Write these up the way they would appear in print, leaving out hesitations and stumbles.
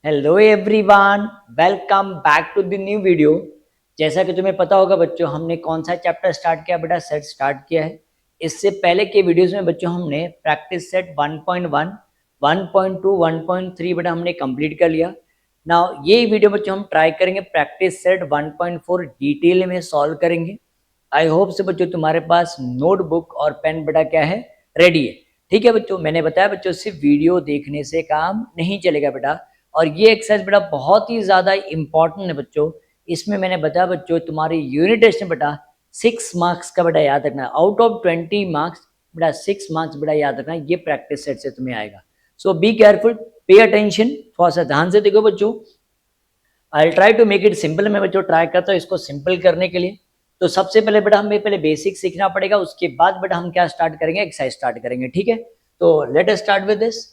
Hello everyone, welcome back to the new video. जैसा कि तुम्हें पता होगा बच्चों, हमने कौन सा चैप्टर स्टार्ट किया बेटा? सेट स्टार्ट किया है। इससे पहले के वीडियोस में बच्चों हमने प्रैक्टिस सेट 1.1, 1.2, 1.3 बेटा हमने कंप्लीट कर लिया। नाउ ये वीडियो बच्चों हम ट्राई करेंगे प्रैक्टिस सेट 1.4 डिटेल में सॉल्व करेंगे। आई होप से बच्चों तुम्हारे पास नोटबुक और पेन बेटा क्या है, रेडी है। ठीक है बच्चों, मैंने बताया बच्चों सिर्फ वीडियो देखने से काम नहीं चलेगा बेटा। और ये एक्सरसाइज बेटा बहुत ही ज्यादा इंपॉर्टेंट है बच्चों। इसमें मैंने बताया बच्चों तुम्हारी यूनिट टेस्ट में बेटा 6 मार्क्स का बेटा याद रखना। आउट ऑफ 20 मार्क्स बेटा 6 मार्क्स बेटा याद रखना। ये प्रैक्टिस सेट से तुम्हें आएगा। So be careful, pay attention, थोड़ा सा ध्यान से देखो बच्चों। I try to make it simple. मैं बच्चों ट्राई करता हूँ इसको सिंपल करने के लिए। तो सबसे पहले बेटा हमें पहले बेसिक सीखना पड़ेगा, उसके बाद बेटा हम क्या स्टार्ट करेंगे, एक्सरसाइज स्टार्ट करेंगे। ठीक है, तो let us start with this.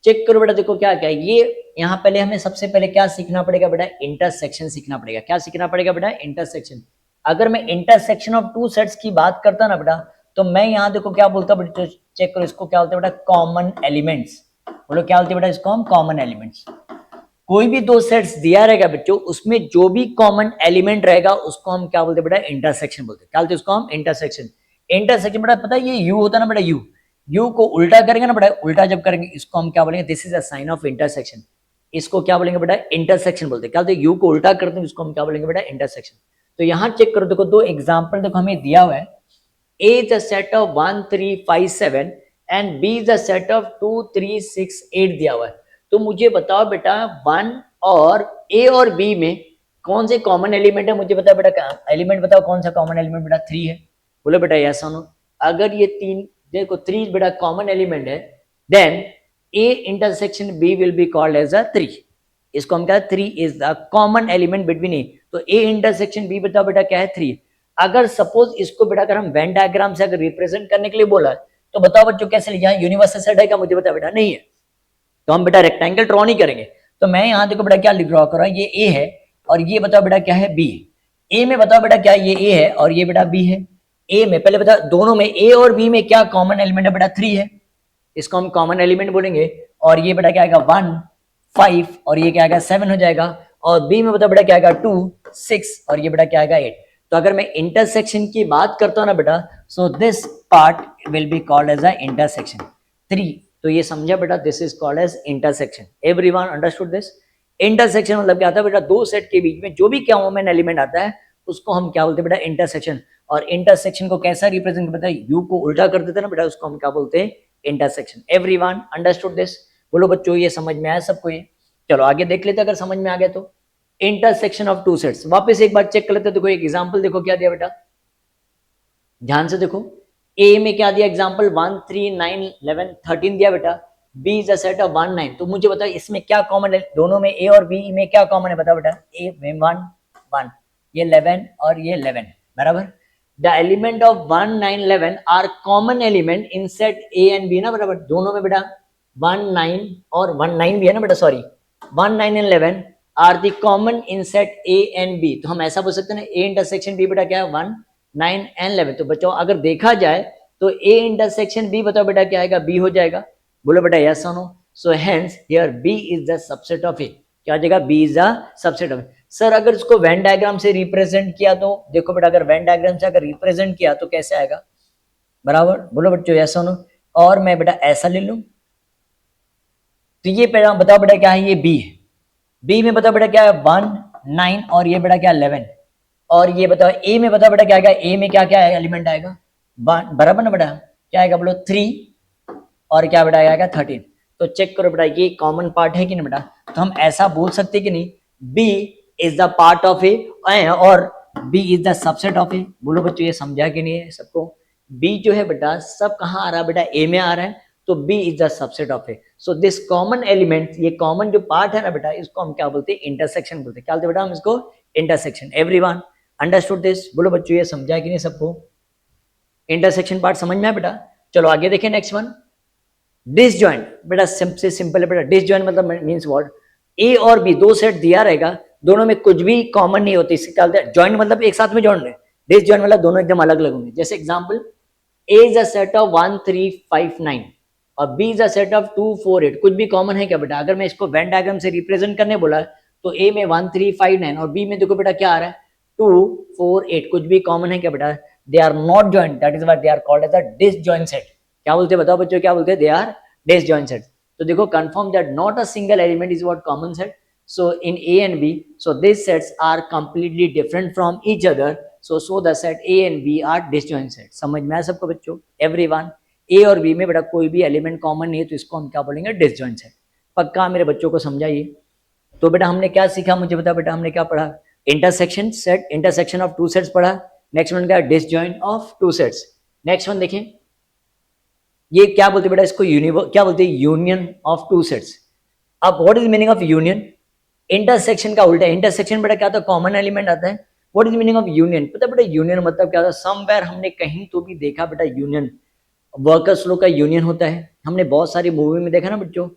Check करो बेटा, देखो क्या क्या है ये। यहाँ पहले हमें सबसे पहले क्या सीखना पड़ेगा बेटा? इंटरसेक्शन सीखना पड़ेगा। क्या सीखना पड़ेगा बेटा? इंटरसेक्शन। अगर मैं इंटरसेक्शन ऑफ टू सेट्स की बात करता ना बेटा, तो मैं यहाँ देखो क्या बोलता बेटा, चेक करो इसको क्या बोलते हैं बेटा? Common elements. बोलो क्या बोलते हैं बेटा इसको? हम कॉमन एलिमेंट्स। कोई भी दो सेट्स दिया रहेगा बच्चों, उसमें जो भी कॉमन एलिमेंट रहेगा उसको हम क्या बोलते हैं बेटा? इंटरसेक्शन बोलते हैं। क्या बोलते हैं उसको हम? इंटरसेक्शन। इंटरसेक्शन बेटा पता है ये यू होता है ना बेटा, यू को उल्टा करेंगे ना बेटा, उल्टा जब करेंगे इसको हम क्या बोलेंगे? This is a sign of intersection. इसको क्या बोलेंगे बेटा? इंटरसेक्शन बोलते हैं। क्या बोलते हैं? यू को उल्टा करते हैं, इसको हम क्या बोलेंगे बेटा? इंटरसेक्शन। तो यहाँ चेक करो, देखो दो एग्जाम्पल देखो हमें दिया हुआ है। A is a set of 1 3 5 7 and B is a set of 2 3 6 8 दिया हुआ है। तो मुझे बताओ बेटा 1 और A और B में कौन से कॉमन एलिमेंट है? मुझे बताओ बेटा, एलिमेंट बताओ कौन सा कॉमन एलिमेंट बेटा? 3 है। बोलो बेटा यस और नो। अगर ये तीन देखो 3 बेटा कॉमन एलिमेंट है, then A intersection B will be called as a 3। इसको हम क्या? 3 is the common element between A। तो A इंटरसेक्शन B बताओ बेटा क्या है? 3। अगर सपोज इसको बेटा अगर हम वेन डायग्राम से अगर रिप्रेजेंट करने के लिए बोला तो बताओ बच्चों कैसे लिखा है? यूनिवर्सल सेट है क्या? मुझे बताओ बेटा नहीं है, तो हम बेटा रेक्टेंगल ड्रॉ नहीं करेंगे। तो मैं यहाँ देखो बेटा क्या ड्रॉ कर रहा हूँ, ये ए है और ये बताओ बेटा क्या है? बी। ए में बताओ बेटा क्या? ये ए है और ये बेटा बी है। ए में पहले बता, दोनों में ए और बी में क्या कॉमन एलिमेंट है बेटा? 3 है। इसको हम कॉमन एलिमेंट बोलेंगे। और ये बेटा क्या आएगा? 1 5 और ये क्या आएगा? 7 हो जाएगा। और बी में बताओ बेटा क्या आएगा? 2 6 और ये बेटा क्या आएगा? 8। तो अगर मैं इंटरसेक्शन की बात करता हूं ना बेटा, so this part will be called as a intersection 3। तो ये समझा बेटा, this is called as intersection. Everyone understood this? Intersection मतलब क्या आता है बेटा? दो सेट के बीच में जो भी कॉमन एलिमेंट आता है उसको हम क्या बोलते हैं बेटा? इंटरसेक्शन। और इंटरसेक्शन को कैसा रिप्रेजेंट करते हैं? यू को उल्टा कर देते हैं ना बेटा, उसको हम क्या बोलते हैं? इंटरसेक्शन। Everyone understood this? बोलो बच्चों ये समझ में आया सबको? ये चलो आगे देख लेते, अगर समझ में आ गया तो। इंटरसेक्शन ऑफ टू सेट्स वापस एक बार चेक कर लेते। देखो एक एग्जांपल देखो क्या दिया बेटा, ध्यान से देखो। ए में क्या दिया? एग्जांपल 1 3 9 11 13 दिया बेटा। B is a set of 1 9। तो मुझे बताओ इसमें क्या कॉमन है? दोनों में ए और बी में क्या कॉमन है? बताओ बेटा। ए में 1 1, ये 11 और ये 11 बराबर। The element of 1 9 11 are common element in set A and B ना बराबर। दोनों में बेटा 1 9 और 1 9 भी है ना बेटा, sorry 1 9 and 11 are the common in set A and B. तो हम ऐसा बोल सकते हैं ना, ए इंटरसेक्शन बी बेटा क्या है? 1 9 एंड 11। तो बच्चों अगर देखा जाए तो ए इंटरसेक्शन बी बताओ बेटा क्या आएगा? बी हो जाएगा। बोलो बेटा यस और no? So hence here B is the subset of A. क्या हो जाएगा? B is the subset of A. Sir अगर इसको वेन डायग्राम से रिप्रेजेंट किया तो देखो बेटा, अगर वेन डायग्राम से अगर रिप्रेजेंट किया तो कैसे आएगा? बराबर। बोलो बच्चों यस और नो? और मैं बेटा ऐसा ले लूं तो ये बताओ बेटा क्या है? ये बी है। बी में बताओ बेटा क्या है? 1 9 और ये बेटा क्या? 11। और ये बताओ ए में बताओ बेटा क्या आएगा? ए में क्या क्या एलिमेंट आएगा? बराबर ना बेटा? क्या आएगा बोलो? 3 और क्या बेटा आएगा? 13। तो चेक करो बेटा ये कॉमन पार्ट है कि नहीं बेटा? तो हम ऐसा बोल सकते कि नहीं, B is the part of A और B is the subset of A. बोलो बच्चों ये समझा कि नहीं है सबको? बी जो है बेटा सब कहाँ आ रहा है बेटा? ए में आ रहा है, तो B is the subset of A. So this common element, ये कॉमन जो पार्ट है ना बेटा, इसको हम क्या बोलते हैं? इंटरसेक्शन बोलते हैं। क्या बोलते हैं बेटा हम इसको? इंटरसेक्शन। Everyone understood this? बोलो बच्चों ये समझा कि नहीं सबको? इंटरसेक्शन पार्ट समझ में आया बेटा? चलो आगे देखें नेक्स्ट वन, डिसजॉइंट। बेटा सबसे सिंपल है बेटा, डिसजॉइंट मतलब मींस व्हाट? ए और बी दो सेट दिया रहेगा, दोनों में कुछ भी कॉमन नहीं होती, इससे क्या बोलते हैं? जॉइंट मतलब एक साथ में जोड़ रहे। डिसजॉइंट मतलब दोनों एकदम अलग अलग होंगे। जैसे example, A is a set of 1 3 5 9 और B is a set of 2 4 8, कुछ भी कॉमन है क्या बेटा? अगर मैं इसको वेन डायग्राम से रिप्रेजेंट करने बोला तो ए में 1 3 5 9 और बी में देखो बेटा क्या आ रहा है 2 4 8, कुछ भी कॉमन है क्या बेटा? They are not joint, that is what they are called as a disjoint set. क्या बोलते हैं बताओ बच्चों, क्या बोलते हैं? They are disjoint set. तो देखो confirm that not a single element is what common set. So in A and B, so these sets are completely different from each other. So the set A and B are disjoint sets. समझ में आया सबको बच्चों? Everyone, A और B में बेटा कोई भी एलिमेंट कॉमन नहीं है तो इसको हम क्या बोलेंगे? Disjoint set. पक्का मेरे बच्चों को समझाइए। तो बेटा हमने क्या सीखा, मुझे बता बेटा, हमने क्या पढ़ा? Intersection set, intersection of two sets पढ़ा। नेक्स्ट वन क्या? Disjoint of two sets. Next one देखें, ये क्या बोलते बेटा? इसको क्या बोलते हैं? Union of two sets. अब what is meaning of union? Intersection का उल्टा है। इंटरसेक्शन बेटा क्या होता है? कॉमन एलिमेंट आता है। What is meaning of union? पता बेटा यूनियन मतलब क्या होता है? समवेयर हमने कहीं तो भी देखा बेटा यूनियन, वर्कर्स लोग का यूनियन होता है। हमने बहुत सारी मूवी में देखा ना बच्चों,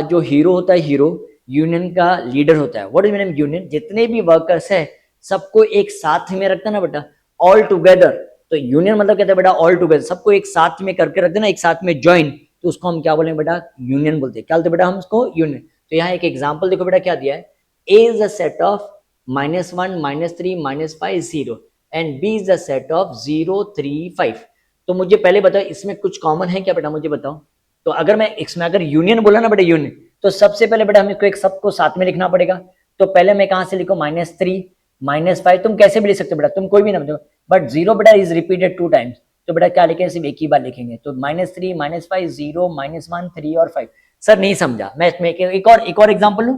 जो हीरो होता है, हीरो यूनियन का लीडर होता है। What is meaning union? जितने भी वर्कर्स है सबको एक साथ में रखता है ना बेटा, ऑल टुगेदर। तो यूनियन मतलब कहते हैं बेटा ऑल टुगेदर, सबको एक साथ में करके रखते ना, एक साथ में ज्वाइन, तो उसको हम क्या बोलेंगे बेटा? यूनियन बोलते हैं। क्या बोलते बेटा हम उसको? यूनियन। तो यहाँ एक एग्जाम्पल देखो बेटा क्या दिया है, A is a set of -1 -3 -5 0 and B is a set of 0 3 5। तो मुझे पहले बताओ इसमें कुछ कॉमन है क्या बेटा? मुझे बताओ। तो अगर मैं इसमें अगर यूनियन बोला ना बेटा, यूनियन, तो सबसे पहले बेटा हमें इसको एक सबको साथ में लिखना पड़ेगा। तो पहले मैं कहां से लिखूं? -3 -5, तुम कैसे भी लिख सकते हो बेटा, तुम कोई भी ना बताओ, बट 0 बेटा इज रिपीटेड 2 टाइम्स, तो बेटा क्या लिखेंगे? सिर्फ एक ही बार लिखेंगे। तो -3 -5 0 -1 3 और 5। सर नहीं समझा, मैं इसमें एक और एग्जांपल लूं।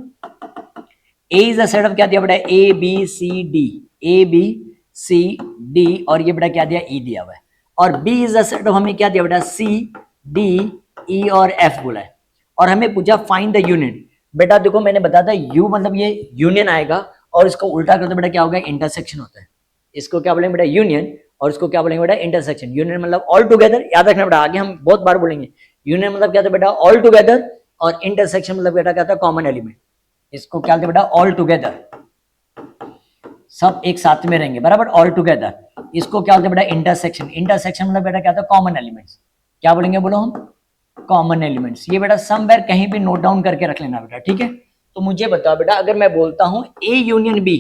A is a set of क्या दिया बेटा? A B C D, A B C D, और ये बेटा क्या दिया? ई दिया हुआ है। और B is a set of हमें क्या दिया बेटा? सी डी ई और एफ बोला है। और हमें पूछा फाइंड द यूनियन। बेटा देखो मैंने बताया था यू मतलब ये यूनियन आएगा, और इसको उल्टा करते बेटा क्या होगा? इंटरसेक्शन होता है। इसको क्या बोलेंगे बेटा? यूनियन, और इसको क्या बोलेंगे बेटा? इंटरसेक्शन। यूनियन मतलब ऑल टुगेदर, याद रखना बेटा, आगे हम बहुत बार बोलेंगे। यूनियन मतलब क्या था बेटा? ऑल टुगेदर, और इंटरसेक्शन मतलब बेटा क्या था? Common element. इसको क्या बेटा? ऑल टुगेदर, सब एक साथ में रहेंगे बराबर, ऑल टुगेदर। इसको क्या बोलते हैं बेटा? इंटरसेक्शन। इंटरसेक्शन मतलब बेटा क्या था? Common elements. क्या बोलेंगे बोलो हम? Common elements. ये बेटा समवेयर कहीं भी नोट डाउन करके रख लेना बेटा, ठीक है? तो मुझे बताओ बेटा, अगर मैं बोलता हूं ए यूनियन बी,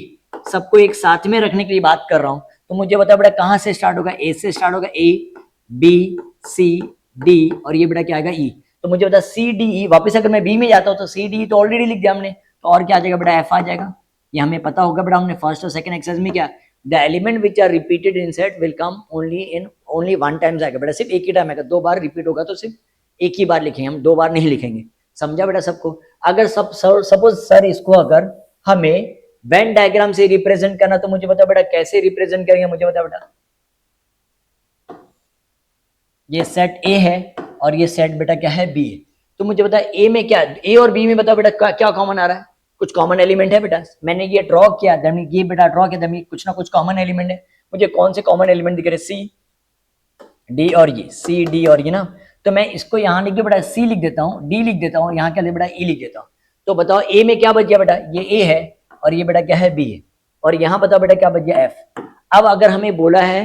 सबको एक साथ में रखने की बात कर रहा हूं, तो मुझे बताओ बेटा कहां से स्टार्ट होगा? ए से स्टार्ट होगा, ए बी सी डी, और ये बेटा क्या आएगा? ई। तो मुझे बता सी डी ई, वापस अगर मैं बी में जाता हूं तो सी डी तो ऑलरेडी लिख दिया हमने, तो और क्या आ जाएगा बेटा? एफ आ जाएगा। ये हमें पता होगा बेटा, हमने फर्स्ट और सेकंड एक्सरसाइज में क्या, the element which are repeated in set will come only one times आएगा बेटा, सिर्फ एक ही टाइम आएगा। 2 बार रिपीट होगा तो सिर्फ एक ही बार लिखेंगे हम, 2 बार नहीं लिखेंगे। समझा बेटा सबको? अगर सपोज सर इसको अगर हमें वेन डायग्राम से रिप्रेजेंट करना, तो मुझे बताओ बेटा कैसे रिप्रेजेंट करेंगे? मुझे बताओ बेटा, ये सेट ए है और ये सेट बेटा क्या है? बी है। तो मुझे बता ए में क्या, ए और बी में बताओ बेटा क्या कॉमन आ रहा है? कुछ कॉमन एलिमेंट है बेटा? मैंने ये ड्रॉ किया, ये बेटा ड्रॉ किया, कुछ ना कुछ कॉमन एलिमेंट है। मुझे कौन से कॉमन एलिमेंट दिख रहे? सी डी और ये, सी डी और ये ना। तो मैं इसको यहाँ लिख के बेटा सी लिख देता हूँ, डी लिख देता हूँ, यहाँ क्या बेटा? ई लिख देता हूँ। तो बताओ ए में क्या बच गया बेटा? ये ए है, और ये बेटा क्या है? बी है। और यहाँ बताओ बेटा क्या बच गया? एफ। अब अगर हमें बोला है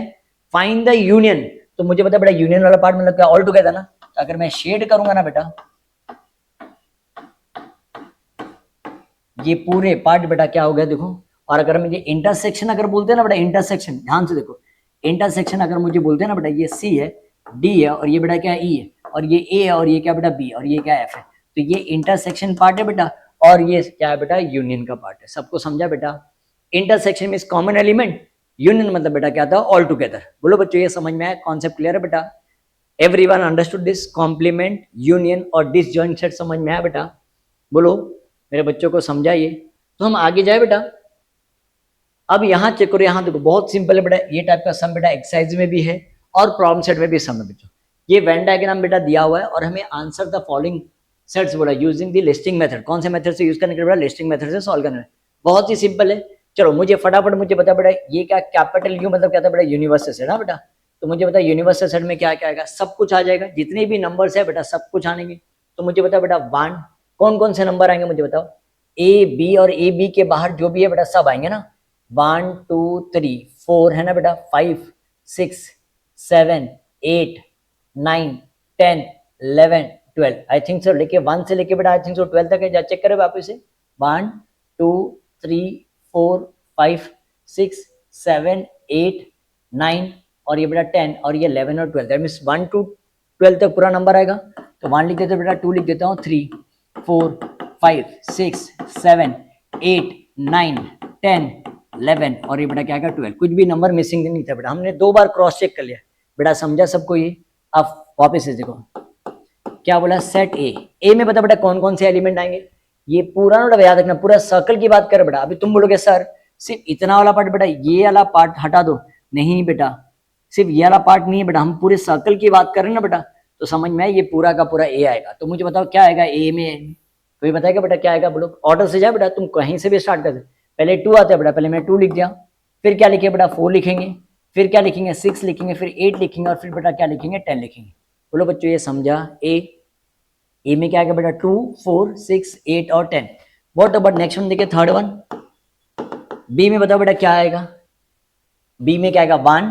फाइंड द यूनियन, तो मुझे पता बेटा यूनियन वाला पार्ट मतलब क्या? ऑल टुगेदर ना। तो अगर मैं शेड करूंगा ना बेटा, ये पूरे पार्ट बेटा क्या हो गया देखो। और अगर मुझे इंटरसेक्शन अगर बोलते हैं ना बेटा, इंटरसेक्शन ध्यान से देखो, इंटरसेक्शन अगर मुझे बोलते हैं ना बेटा, ये सी है, डी है, और ये बेटा क्या है? ई है, और ये ए है, और ये क्या बेटा? बी, और ये क्या? एफ है। तो ये इंटरसेक्शन पार्ट है बेटा, और ये क्या है बेटा? यूनियन का पार्ट है। सबको समझा बेटा? Intersection means common element, union मतलब बेटा क्या था? All together. बोलो बच्चों ये समझ में आया? कॉन्सेप्ट क्लियर है बेटा? Everyone understood this? Complement, union और डिसजॉइंट सेट समझ में आया बेटा? बोलो मेरे बच्चों को समझाइए। तो हम आगे जाए बेटा। अब यहाँ चेक करो, यहाँ देखो बहुत सिंपल है बेटा, ये टाइप का सम बेटा एक्सरसाइज में भी है और प्रॉब्लम सेट में भी सम है बच्चों। ये वेन डायग्राम बेटा दिया हुआ है, और हमें आंसर द फॉलोइंग सेट्स बोला यूजिंग द लिस्टिंग मेथड। कौन से मेथड से यूज करने के बेटा? लिस्टिंग मेथड से सॉल्व करना है। बहुत ही सिंपल है। चलो मुझे फटाफट मुझे बता बेटा, ये क्या कैपिटल यू मतलब क्या था बेटा? यूनिवर्सल सेट है बेटा। तो मुझे बता यूनिवर्सल सेट में क्या क्या आएगा? सब कुछ आ जाएगा, जितने भी नंबर्स है बेटा सब कुछ आएंगे। तो मुझे बता बेटा 1 कौन कौन से नंबर आएंगे? मुझे बताओ। ए बी और ए बी के बाहर जो भी है बेटा सब आएंगे ना। 1 2 3 4 है ना बेटा, 5 6 7 8 9 10 11 12, आई थिंक सो लेके 1 से लेके बेटा आई थिंक सो 12 तक है, जा चेक करें वापस से 1 2 3 4 5 6 7 8 9 और ये बेटा 10 और ये 11 और 12, दैट मीन्स 1 to 12 तक पूरा नंबर आएगा। तो 1 लिख देते बेटा, 2 लिख देता हूँ, 3 4 5 6 7 8 9 10 11 और ये बेटा क्या आएगा 12, कुछ भी नंबर मिसिंग नहीं था बेटा, हमने 2 बार क्रॉस चेक कर लिया बेटा, समझा सबको ये। अब वापस से देखो क्या बोला, सेट ए में बता बेटा कौन कौन से एलिमेंट आएंगे, ये पूरा ना याद रखना, पूरा सर्कल की बात कर बेटा। अभी तुम बोलोगे सर सिर्फ इतना वाला पार्ट, बेटा ये वाला पार्ट हटा दो, नहीं बेटा सिर्फ ये वाला पार्ट नहीं है बेटा, हम पूरे सर्कल की बात कर रहे हैं ना बेटा, तो समझ में ये पूरा का पूरा ए आएगा। तो मुझे बताओ क्या आएगा ए में, कोई बताएगा बेटा क्या आएगा, बोलो ऑर्डर से जाए बेटा, तुम कहीं से भी स्टार्ट कर, पहले 2 आता है बेटा, पहले मैं 2 लिख दिया, फिर क्या लिखे बेटा 4 लिखेंगे, फिर क्या लिखेंगे 6 लिखेंगे, फिर 8 लिखेंगे और फिर बेटा क्या लिखेंगे 10 लिखेंगे। बोलो बच्चों ये समझा, ए में क्या आएगा बेटा 2 4 6 8 और 10। व्हाट अबाउट नेक्स्ट वन, देखिए थर्ड वन, बी में बताओ बेटा क्या आएगा, बी में क्या आएगा 1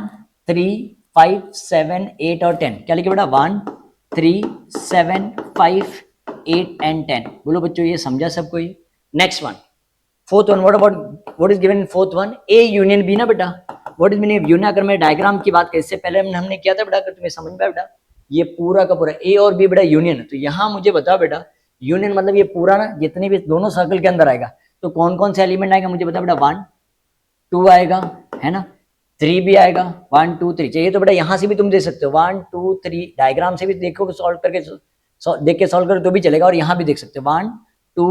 3 5 7 8 और 10, क्या लिखे बेटा 1 3 7 5 8 एंड 10। बोलो बच्चों ये समझा सबको ये। Next one fourth one, what is given in fourth one, A union B ना बेटा, व्हाट इज मीनिंग यूनियन। अगर मैं डायग्राम की बात करें इससे पहले हमने किया था बेटा, अगर तुम्हें समझ में आया बेटा, ये पूरा का पूरा ए और बी बेटा यूनियन है, तो यहाँ मुझे बताओ बेटा यूनियन मतलब ये पूरा ना जितने भी दोनों सर्कल के अंदर आएगा, तो कौन कौन से एलिमेंट आएगा मुझे बताओ बेटा, 1 2 आएगा है ना, 3 भी आएगा, 1 2 3 चाहिए तो बेटा यहाँ से भी तुम दे सकते हो 1 2 3, डायग्राम से भी देखो सॉल्व करके देख के सॉल्व करो तो भी चलेगा, और यहाँ भी देख सकते हो 1 2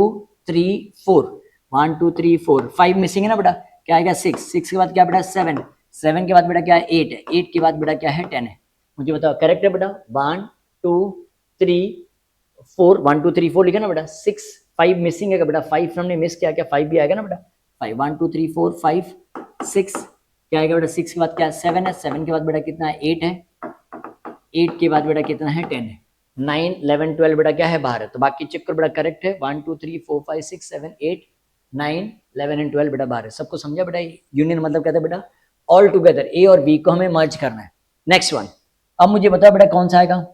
3 4 1 2 3 4 5 मिसिंग है ना बेटा, क्या आएगा 6 6 के बाद क्या बेटा 7 7 के बाद बेटा क्या है 8 है, 8 के बाद बेटा क्या है 10 है। मुझे बताओ करेक्ट है बेटा, 1 2 3 4 1 2 3 4 लिखा ना बेटा, 6 5 मिसिंग है बेटा, 5 हमने मिस किया, क्या 5 भी आएगा ना बेटा, 5 1 2 3 4 5 6 क्या आएगा बेटा, 6 के बाद क्या 7 है, 7 के बाद बेटा कितना है 8 है, 8 के बाद बेटा कितना है 10 है, 9 11 12 बेटा क्या है बाहर है, तो बाकी चेक करो बेटा करेक्ट है, 1 2 3 4 5 6 7 8 9 11 एंड 12 बेटा बाहर है। सबको समझा बेटा, यूनियन मतलब कहते हैं बेटा ऑल टुगेदर ए और बी को हमें मर्ज करना है। नेक्स्ट वन, अब मुझे बताओ बेटा कौन सा आएगा,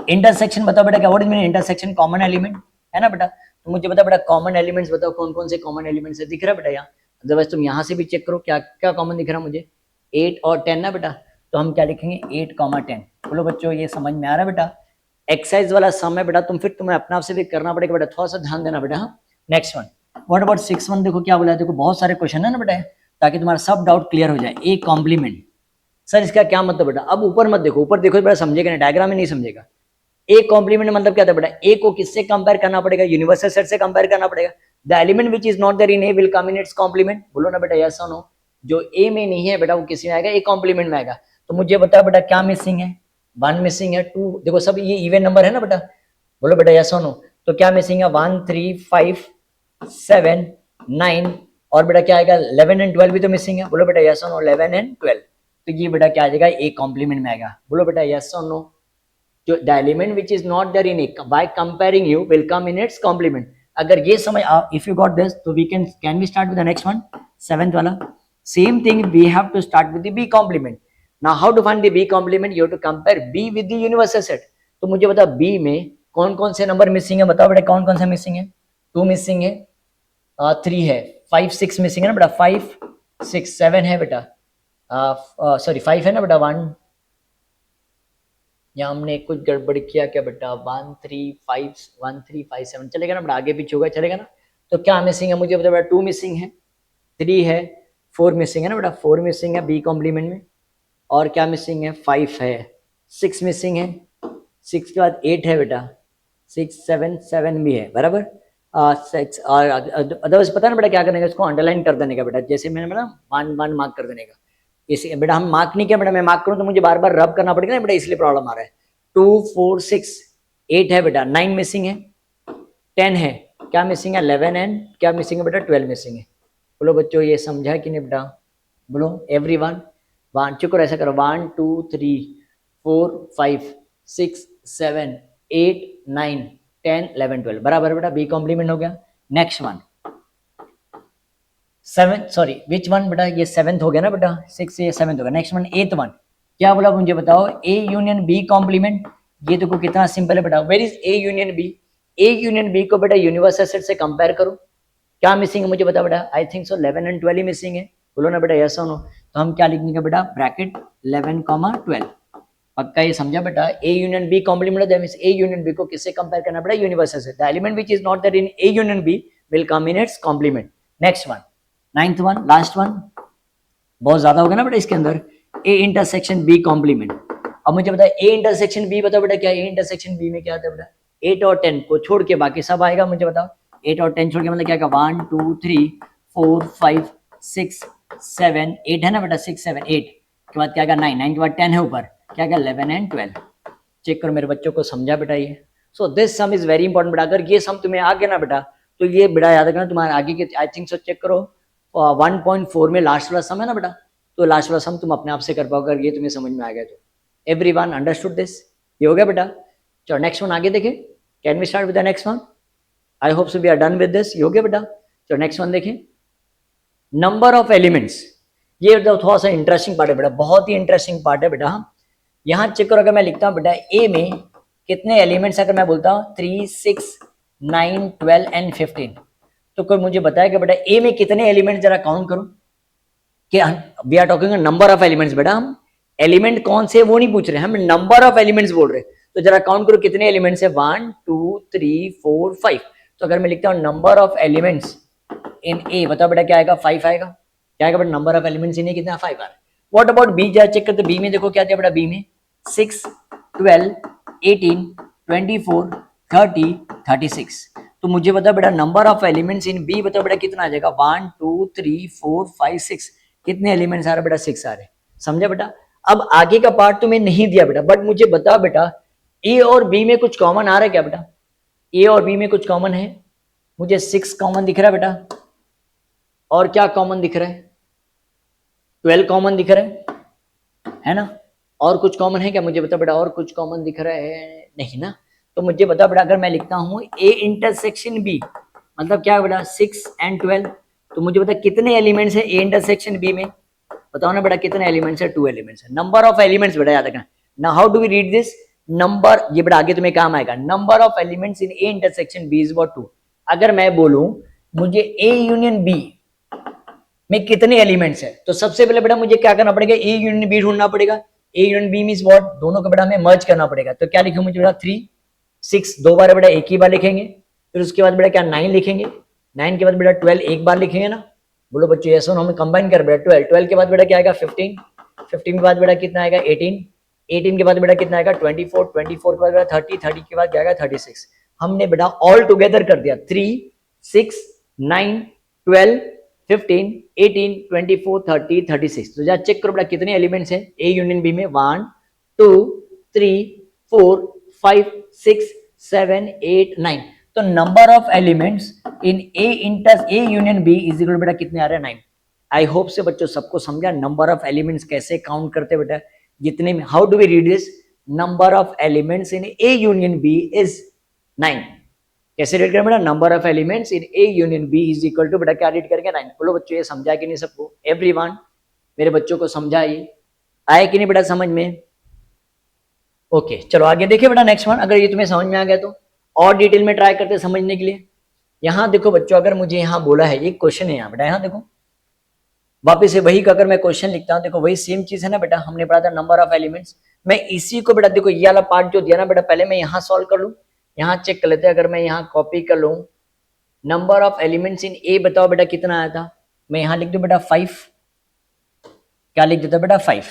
इंटरसेक्शन बताओ बेटा, क्या what is mean intersection, common element है ना बेटा, तो मुझे बताओ बेटा कॉमन एलिमेंट्स बताओ कौन कौन से कॉमन एलिमेंट्स है, दिख रहा है बेटा यहाँ, अदरवाइज तुम यहाँ से भी चेक करो क्या क्या कॉमन दिख रहा है मुझे, 8 और 10 ना बेटा, तो हम क्या लिखेंगे 8, 10। बोलो बच्चों ये समझ में आ रहा है बेटा, एक्सरसाइज वाला सम है बेटा, तुम्हें अपने आप से भी करना पड़ेगा बेटा, थोड़ा सा ध्यान देना बेटा। Next one, what about 6 one, देखो क्या बोला है, देखो बहुत सारे क्वेश्चन है ना बेटा, ताकि तुम्हारा सब डाउट क्लियर हो जाए। ए कॉम्प्लीमेंट, सर इसका क्या मतलब बेटा, अब ऊपर मत देखो, ऊपर देखो बेटा समझेगा नहीं, डायग्राम में नहीं समझेगा। ए कॉम्प्लीमेंट मतलब क्या था बेटा, ए को किससे कंपेयर करना पड़ेगा, यूनिवर्सल सेट से कंपेयर करना पड़ेगा। The element which is not there in A will come in its complement, बोलो ना बेटा यस और नो, जो ए में नहीं है बेटा वो किसी में आएगा, ए कॉम्प्लीमेंट में आएगा। तो मुझे बताओ बेटा क्या मिसिंग है, 1 मिसिंग है, 2 देखो सब ये इवन नंबर है ना बेटा, बोलो बेटा यस और नो, तो क्या मिसिंग है 1 3 5 7 9 और बेटा क्या आएगा 11 एंड 12 भी तो मिसिंग है, बोलो बेटा यस और नो 11 एंड 12, तो ये बेटा क्या आ जाएगा ए कॉम्प्लीमेंट में आएगा, बोलो बेटा यस और नो। जो the element which is not there in A by comparing you will come in its complement. अगर ये समझ इफ यू गॉट दिस तो we can we start with the next one, 7th वाला, same thing we have to start with the B complement. Now how to find the B complement, you have to compare B with the universal set. तो मुझे बताओ B में कौन कौन से number missing है, बताओ बेटा कौन कौन से मिसिंग है, 2 मिसिंग है, 3 है, 5 6 मिसिंग है ना बेटा, 5 6 7 है बेटा, सॉरी 5 है ना बेटा, 1 या हमने कुछ गड़बड़ किया क्या बेटा, 1 3 5 7 चलेगा ना बेटा, आगे पीछे होगा चलेगा ना। तो क्या मिसिंग है मुझे बताओ बेटा, 2 मिसिंग है, 3 है, 4 मिसिंग है ना बेटा, 4 मिसिंग है बी कॉम्प्लीमेंट में, और क्या मिसिंग है 5 है, 6 मिसिंग है, 6 के बाद 8 है बेटा, 6 7 7 भी है बराबर, 6 और अदरवाइज पता ना बेटा क्या करने का, इसको अंडरलाइन कर देने का बेटा, जैसे मैंने बेटा 1 मार्क कर देने का, इसी बेटा हम मार्क नहीं किया बेटा, मैं मार्क करूं तो मुझे बार बार रब करना पड़ेगा ना बेटा, इसलिए प्रॉब्लम आ रहा है। 2 4 6 8 है बेटा, 9 मिसिंग है, 10 है, क्या मिसिंग है 11 एंड क्या मिसिंग है बेटा 12 मिसिंग है। बोलो बच्चों ये समझा कि नहीं बेटा, बोलो एवरीवन, वन चुप करो, ऐसा करो 1 2 3 4 5 6 7 8 9 10 11 12 बराबर बेटा, बी कॉम्प्लीमेंट हो गया। Next one 7 sorry which one बेटा, ये 7th हो गया ना बेटा, 6 से 7th हो गया। नेक्स्ट वन 8th वन, क्या बोला मुझे बताओ, ए यूनियन बी कॉम्प्लीमेंट, ये देखो कितना सिंपल है बेटा, where is A union B, A union B को बेटा यूनिवर्सल सेट से कंपेयर करो, क्या मिसिंग है मुझे बता बेटा, I think so 11 and 12 he missing है, बोलो ना बेटा यस और नो, तो हम क्या लिखने का बेटा, ब्रैकेट 11, 12, पक्का ये समझा बेटा, A union B complement that means A union B को किससे कंपेयर करना बेटा, यूनिवर्सल से, the element which is not there in A union B will come in its complement. Next one, 9th one, last one, बहुत ज्यादा हो गया ना बेटा इसके अंदर, ए इंटरसेक्शन बी कॉम्प्लीमेंट। अब मुझे बता ए इंटरसेक्शन बी, बताओ बेटा क्या ए इंटरसेक्शन बी में क्या आता है बेटा, 8 और 10 को छोड़ के बाकी सब आएगा, मुझे बताओ 8 और 10 छोड़ के मतलब क्या आएगा, 1 2 3 4 5 6 7 8 है ना बेटा, 6 7 8 के बाद क्या आएगा 9, 9 के बाद 10 है ऊपर, क्या आएगा 11 एंड 12। चेक करो मेरे बच्चों को, समझा बेटा ये, so this some is very important बेटा, अगर ये सम तुम्हें आ गया ना बेटा तो ये बेटा याद रखना तुम्हारे आगे के, आई थिंक सो चेक करो 1.4 में लास्ट वाला सम है ना बेटा, तो लास्ट वाला सम तुम अपने आप से कर पाओगे अगर ये तुम्हें समझ में आ गया तो। एवरीवन अंडरस्टूड दिस, ये हो गया बेटा। चलो नेक्स्ट वन आगे देखें, can we start with the next one, I hope so we are done with this, ये हो गया बेटा। चलो नेक्स्ट वन देखें, नंबर ऑफ एलिमेंट्स, ये थोड़ा सा इंटरेस्टिंग पार्ट है बेटा, बहुत ही इंटरेस्टिंग पार्ट है बेटा। यहाँ चेक करो, अगर मैं लिखता हूँ बेटा ए में कितने एलिमेंट्स, अगर मैं बोलता हूँ 3 6 9 12 एंड 15, तो कोई मुझे बताएगा बेटा ए में कितने एलिमेंट्स, जरा काउंट करो, कि we are talking number of elements बेटा, हम एलिमेंट कौन से वो नहीं पूछ रहे, हम नंबर ऑफ एलिमेंट्स बोल रहे हैं, तो जरा काउंट करो कितने एलिमेंट्स है, 1 2 3 4 5। तो अगर मैं लिखता हूँ number of elements in A, बताओ बेटा क्या आएगा, 5 आएगा, क्या आएगा बेटा, नंबर ऑफ एलिमेंट्स इन ए कितना, 5 आ रहा है। व्हाट अबाउट बी, जरा चेक करते, बी में देखो क्या दिया बेटा, बी में 6 12 18 24 30 36, तो मुझे बता बेटा number of elements in B, बताओ बेटा कितना आ जाएगा, 1 2 3 4 5 6, कितने एलिमेंट्स आ रहे बेटा, 6 आ रहे, समझा बेटा। अब आगे का पार्ट तुम्हें नहीं दिया बेटा, बट मुझे बता बेटा ए और बी में कुछ कॉमन आ रहा है क्या बेटा, ए और बी में कुछ कॉमन है, मुझे 6 कॉमन दिख रहा है बेटा, और क्या कॉमन दिख रहा है, 12 कॉमन दिख रहा है ना, और कुछ कॉमन है क्या, मुझे बता बेटा, और कुछ कॉमन दिख रहा है नहीं ना, तो मुझे बता बेटा अगर मैं लिखता हूँ ए इंटरसेक्शन बी, मतलब क्या है बेटा 6 एंड 12, तो मुझे बता कितने एलिमेंट्स है ए इंटरसेक्शन बी में, बताओ ना बेटा कितने एलिमेंट्स है, 2 एलिमेंट्स है, नंबर ऑफ एलिमेंट्स बेटा याद रखना। Now how do we read this number, ये बेटा आगे तुम्हें काम आएगा, number of elements in A intersection B is about 2। अगर मैं बोलूं मुझे ए यूनियन बी में कितने एलिमेंट्स है, तो सबसे पहले बेटा मुझे क्या करना पड़ेगा, ए यूनियन बी ढूंढना पड़ेगा, A union B means what, दोनों को बेटा हमें मर्ज करना पड़ेगा, तो क्या लिखूं मुझे बेटा 3 6 दो बार बेटा एक ही बार लिखेंगे, फिर उसके बाद बेटा क्या 9 लिखेंगे, 9 के बाद बेटा 12 एक बार लिखेंगे ना, बोलो बच्चों यस और नो, हमें कंबाइन कर बेटा 12, 12 के बाद बेटा क्या आएगा 15, 15 के बाद बेटा कितना आएगा 18, 18 के बाद बेटा कितना आएगा 24, 24 के बाद बेटा 30, 30 के बाद क्या आएगा 36। हमने बेटा ऑल टुगेदर कर दिया 3 6 9 12 15 18 24 30 36, तो जरा चेक करो बेटा कितने एलिमेंट्स हैं ए यूनियन बी में, 1 2 3 4 5 6 7 8 9, तो number of elements in A union B is equal बेटा कितने आ रहे हैं 9। आई होप से बच्चों सबको समझा नंबर ऑफ एलिमेंट्स कैसे काउंट करते बेटा, जितने में, how do we read this, number of elements in A union B is 9, कैसे रीड करें बेटा, number of elements in A union B is equal to बेटा क्या रीड करेंगे 9। बोलो बच्चों ये समझा कि नहीं सबको, एवरीवन मेरे बच्चों को समझा, ये आए कि नहीं बेटा समझ में, ओके चलो आगे देखिए बेटा नेक्स्ट वन, अगर ये तुम्हें समझ में आ गया तो और डिटेल में ट्राई करते समझने के लिए। यहाँ देखो बच्चों, अगर मुझे यहाँ बोला है, ये क्वेश्चन है यहाँ बेटा, यहाँ देखो वापिस से वही का अगर मैं क्वेश्चन लिखता हूँ, देखो वही सेम चीज है ना बेटा, हमने पढ़ा था नंबर ऑफ एलिमेंट्स, मैं इसी को बेटा देखो ये वाला पार्ट जो दिया ना बेटा, पहले मैं यहाँ सॉल्व कर लूँ, यहाँ चेक कर लेते हैं, अगर मैं यहाँ कॉपी कर लूँ number of elements in A, बताओ बेटा कितना आया था, मैं यहाँ लिख दूँ बेटा 5, क्या लिख देता बेटा 5,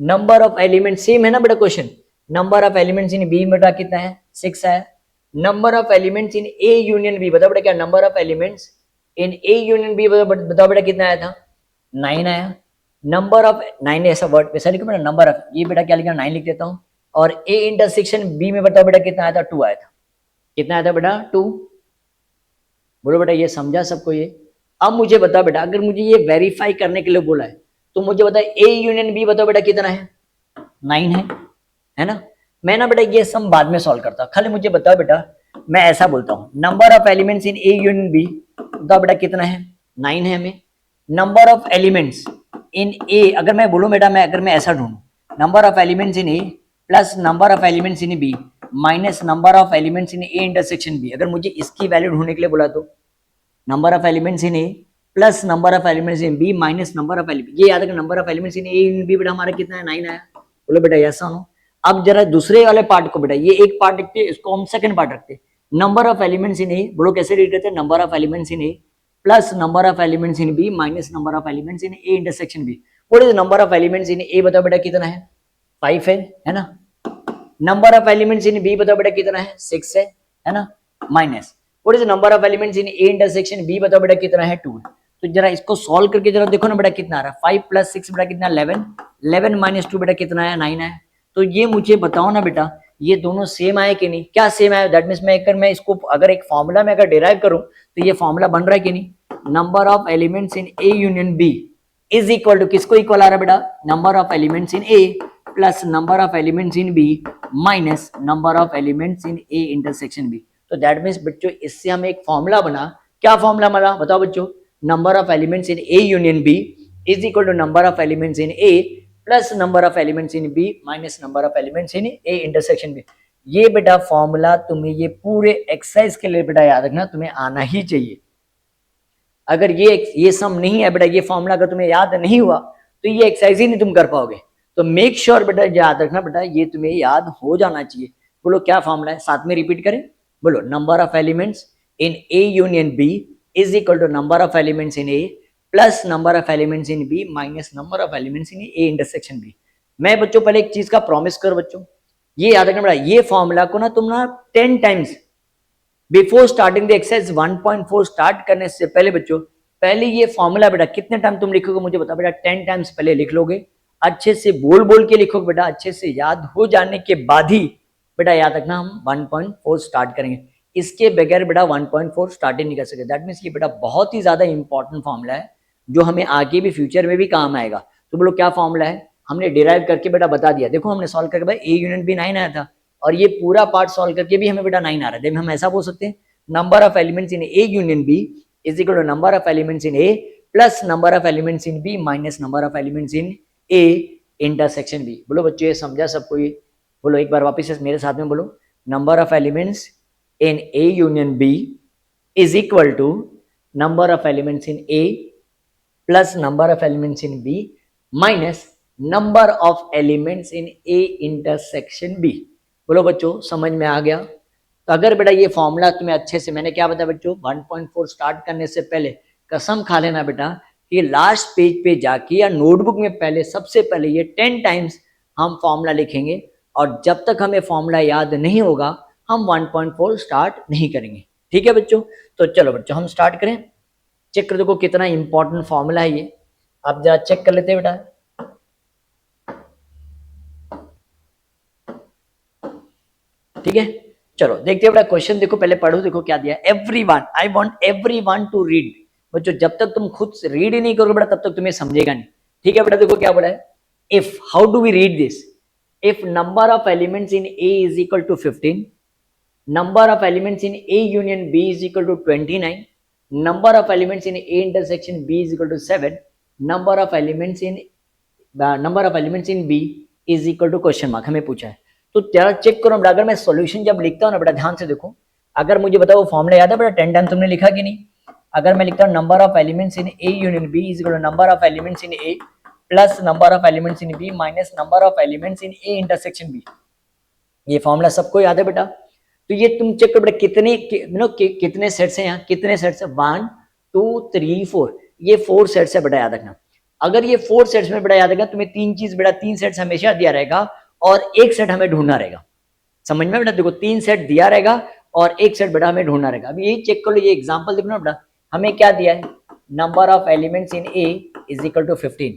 नंबर ऑफ एलिमेंट सेम है ना बेटा question, number of elements in B बेटा कितना है 6 है, number of elements in A union B, बताओ बेटा क्या number of elements in A union B, बताओ बेटा कितना आया था 9 आया, नंबर ऑफ 9 ऐसा वर्ड पैसा लिखो बेटा, नंबर ऑफ ये बेटा क्या लिखा 9 लिख देता हूँ, और ए इंटरसेक्शन बी में बताओ बेटा कितना आया था 2 आया था, कितना आया था बेटा 2, बोलो बेटा ये समझा सबको ये। अब मुझे बता बेटा अगर मुझे ये वेरीफाई करने के लिए बोला है तो मुझे बता ए यूनियन बी बताओ बेटा कितना है 9 है ना, मैं ना बेटा ये सम बाद में सॉल्व करता हूँ, खाली मुझे बताओ बेटा, मैं ऐसा बोलता हूँ number of elements in A union B बताओ बेटा कितना है 9 है, हमें number of elements in A, अगर मैं बोलूँ बेटा, मैं अगर मैं ऐसा ढूंढूं number of elements in A plus number of elements in B, minus number of elements in A intersection B. अगर मुझे इसकी वैल्यू ढूंढने के लिए बोला तो number of elements in A plus number of elements in B minus number of element, ये याद रखना number of elements in A in B बेटा हमारा कितना है 9 आया। बोलो बेटा यस और नो। अब जरा दूसरे वाले पार्ट को बेटा, ये एक पार्ट रखते हैं, इसको हम सेकंड पार्ट रखते हैं। Number of elements in A, बोलो कैसे रीड करते हैं, number of elements in A plus number of elements in B minus number of elements in A intersection B. What is number of elements in A, बताओ बेटा कितना है 5 है ना। Number of elements in B बताओ बेटा कितना है 6 है ना, minus what is number of elements in A intersection B, बताओ बेटा कितना है 2। तो जरा इसको सॉल्व करके जरा देखो ना बेटा कितना आ रहा है, 5 प्लस 6 बेटा कितना 11, 11 माइनस 2 बेटा कितना है 9 है। तो ये मुझे बताओ ना बेटा ये दोनों सेम आए कि नहीं, क्या सेम आया, दैट मींस मैं इसको अगर एक फॉर्मूला में अगर डिराइव करूं तो ये फॉर्मूला बन रहा है कि नहीं, number of elements in A union B is equal to किसको इक्वल आ रहा है बेटा, number of elements in A plus number of elements in B minus number of elements in A intersection B. तो दैट मींस बच्चों इससे हमें एक फॉर्मूला बना, क्या फॉर्मूला बना बताओ बच्चों, number of elements in A union B is equal to number of elements in A plus number of elements in B minus number of elements in A intersection B. ये बेटा formula तुम्हें ये पूरे exercise के लिए बेटा याद रखना, तुम्हें आना ही चाहिए। अगर ये सम नहीं है बेटा, ये फॉर्मूला अगर तुम्हें याद नहीं हुआ तो ये एक्सरसाइज ही नहीं तुम कर पाओगे। तो मेक श्योर बेटा याद रखना बेटा, ये तुम्हें याद हो जाना चाहिए। बोलो क्या फॉर्मूला है, साथ में रिपीट करें, बोलो number of elements in A union B is equal to number of elements in A plus number of elements in B minus number of elements in A intersection B. मैं बच्चों पहले एक चीज का प्रॉमिस करो बच्चों, ये याद रखना बेटा, ये फॉर्मूला को ना तुम ना 10 times before starting the exercise 1.4 start करने से पहले बच्चों, पहले ये फॉर्मूला बेटा कितने टाइम तुम लिखोगे मुझे बता बेटा, 10 टाइम्स पहले लिख लोगे, अच्छे से बोल बोल के लिखोगे बेटा, अच्छे से याद हो जाने के बाद ही बेटा याद रखना हम 1.4 स्टार्ट करेंगे, इसके बगैर बेटा 1.4 स्टार्ट ही नहीं कर सकते। दैट मीन्स ये बेटा बहुत ही ज्यादा इंपॉर्टेंट फॉर्मूला है जो हमें आगे भी फ्यूचर में भी काम आएगा। तो बोलो क्या फॉर्मूला है, हमने डिराइव करके बेटा बता दिया, देखो हमने सॉल्व करके भाई ए यूनियन बी 9 आया था और ये पूरा पार्ट सॉल्व करके भी हमें बेटा 9 आ रहा है। हम ऐसा बोल सकते हैं number of elements in A union B is equal to number of elements in A plus number of elements in B minus number of elements in A intersection B. बोलो बच्चों ये समझा सबको, ये बोलो एक बार वापस से मेरे साथ में बोलो, number of elements in A union B is equal to number of elements in A plus number of elements in B minus number of elements in A intersection B। बोलो बच्चों समझ में आ गया। तो अगर बेटा ये फॉर्मूला तुम्हें अच्छे से, मैंने क्या बताया बच्चों 1.4 स्टार्ट करने से पहले कसम खा लेना बेटा कि लास्ट पेज पे जाके या नोटबुक में पहले सबसे पहले ये 10 टाइम्स हम फॉर्मूला लिखेंगे और जब तक हमें फॉर्मूला याद नहीं होगा हम 1.4 स्टार्ट नहीं करेंगे। ठीक है बच्चों, तो चलो बच्चों हम स्टार्ट करें। चेक कर देखो कितना इंपॉर्टेंट फॉर्मूला है ये, आप जरा चेक कर लेते हैं बेटा। ठीक है चलो देखते हैं बेटा क्वेश्चन, देखो पहले पढ़ो, देखो क्या दिया, everyone, I want everyone to read. बच्चों जब तक तुम खुद से रीड ही नहीं करोगे बेटा तब तक तुम्हें समझेगा नहीं। ठीक है बेटा देखो क्या बोला है, if, how do we read this, if number of elements in A is equal to 15, number of elements in A union B is equal to 29, number of elements in A intersection B is equal to 7, number of elements in B is equal to question mark हमें पूछा है। तो जरा check करो बेटा, अगर मैं solution जब लिखता हूँ ना बेटा ध्यान से देखो, अगर मुझे बताओ वो फॉर्मूला याद है बेटा 10 टाइम तुमने लिखा कि नहीं। अगर मैं लिखता हूँ number of elements in A union B is equal to number of elements in A plus number of elements in B minus number of elements in A intersection B, ये फॉर्मूला सबको याद है बेटा। तो ये तुम चेक करो बेटा कितने सेट्स हैं यहाँ, कितने सेट्स है 1 2 3 4, ये 4 सेट्स है बेटा याद रखना। अगर ये 4 सेट्स में बेटा याद रखना तुम्हें 3 चीज बेटा, 3 सेट्स हमेशा दिया रहेगा और 1 सेट हमें ढूंढना रहेगा। समझ में बेटा, देखो 3 सेट दिया रहेगा और 1 सेट बेटा हमें ढूंढना रहेगा। अभी यही चेक कर लो, ये एग्जाम्पल देखो ना बेटा, हमें क्या दिया है, number of elements in A is equal to 15,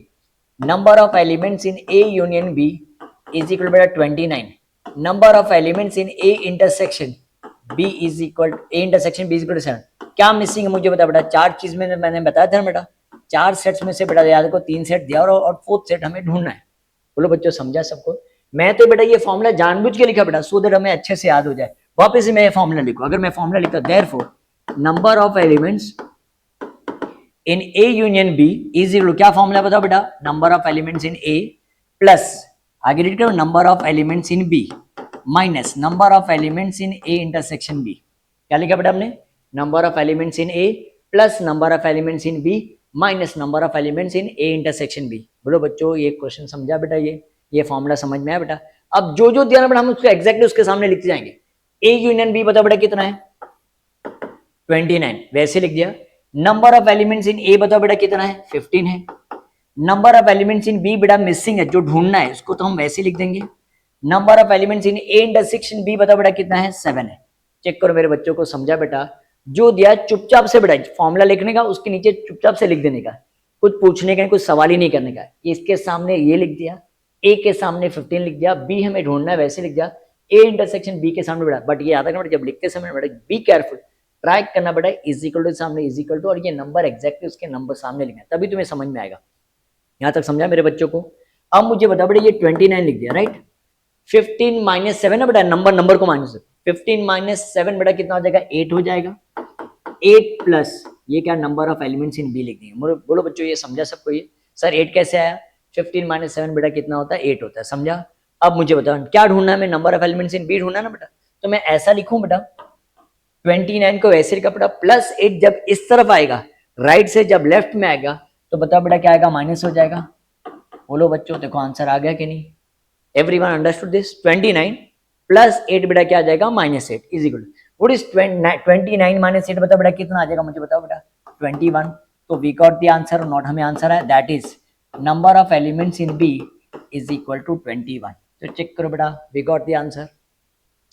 number of elements in A union B is equal बेटा 29, number of elements in A intersection B is equal A intersection B is equal to 7। क्या missing है मुझे बता बेटा, 4 चीज में मैंने बताया था ना बेटा, 4 सेट्स में से बेटा याद को 3 सेट दिया और 4th सेट हमें ढूंढना है। बोलो बच्चों समझा सबको। मैं तो बेटा ये फॉर्मूला जानबूझ के लिखा बेटा सो दैट हमें अच्छे से याद हो जाए। वापस से मैं ये फॉर्मूला लिखूं, अगर मैं फॉर्मूला लिखता therefore number of elements in A union B is equal, क्या फॉर्मूला बताओ बेटा, number of elements in A plus आगे रीड करो number of elements in B minus number of elements in A intersection B. क्या लिखा बेटा हमने? Number of elements in A plus number of elements in B minus number of elements in A intersection B. बोलो बच्चों ये question समझा बेटा? ये फॉर्मूला समझ में आया बेटा? अब जो जो दिया ना बेटा हम उसको एग्जैक्टली उसके सामने लिखते जाएंगे। ए यूनियन बी बताओ बेटा कितना है? 29, वैसे लिख दिया। Number of elements in A बताओ बेटा कितना है? 15 है। Number of elements in B बेटा मिसिंग है, जो ढूंढना है उसको तो हम वैसे लिख देंगे। Number of elements in A intersection B बताओ बेटा कितना है? 7 है। चेक करो मेरे बच्चों को, समझा बेटा? जो दिया चुपचाप से बेटा फॉर्मूला लिखने का, उसके नीचे चुपचाप से लिख देने का, कुछ पूछने का, कुछ सवाल ही नहीं करने का। इसके सामने ये लिख दिया, ए के सामने 15 लिख दिया, बी हमें ढूंढना है वैसे लिख दिया, ए इंटरसेक्शन बी के सामने बेटा। बट ये याद रखना बेटा जब लिखते समय बेटा बी केयरफुल, ट्राई करना बेटा इज इक्वल टू सामने इज इक्वल टू और ये नंबर एग्जैक्टली उसके नंबर सामने लिखना है, तभी तुम्हें समझ में आएगा। यहां तक समझा मेरे बच्चों को? अब मुझे बता बेटा ये 29 लिख दिया राइट। 15 माइनस 7 है बेटा, नंबर को माइनस 15 माइनस 7 बेटा कितना हो जाएगा? 8 हो जाएगा। 8 प्लस ये क्या number of elements in B लिख देंगे। बोलो बच्चों ये समझा सबको? ये सर 8 कैसे आया? 15 माइनस 7 बेटा कितना होता है? 8 होता है। समझा? अब मुझे बताओ क्या ढूंढना है? मैं number of elements in B ढूंढना है ना बेटा, तो मैं ऐसा लिखूं बेटा 29 को वैसे लिखा बेटा, प्लस 8 जब इस तरफ आएगा राइट से, जब लेफ्ट में आएगा तो बताओ बेटा क्या आएगा? माइनस हो जाएगा। बोलो बच्चों देखो आंसर आ गया कि नहीं? Everyone understood this? 29 प्लस 8 बेटा क्या आ जाएगा? -8 is equal to what is 29 minus 8 बताओ बेटा कितना आ जाएगा? मुझे बताओ बेटा 21। तो we got the answer, not हमें आंसर है, that is number of elements in B is equal to 21। तो चेक करो बेटा, we got the answer.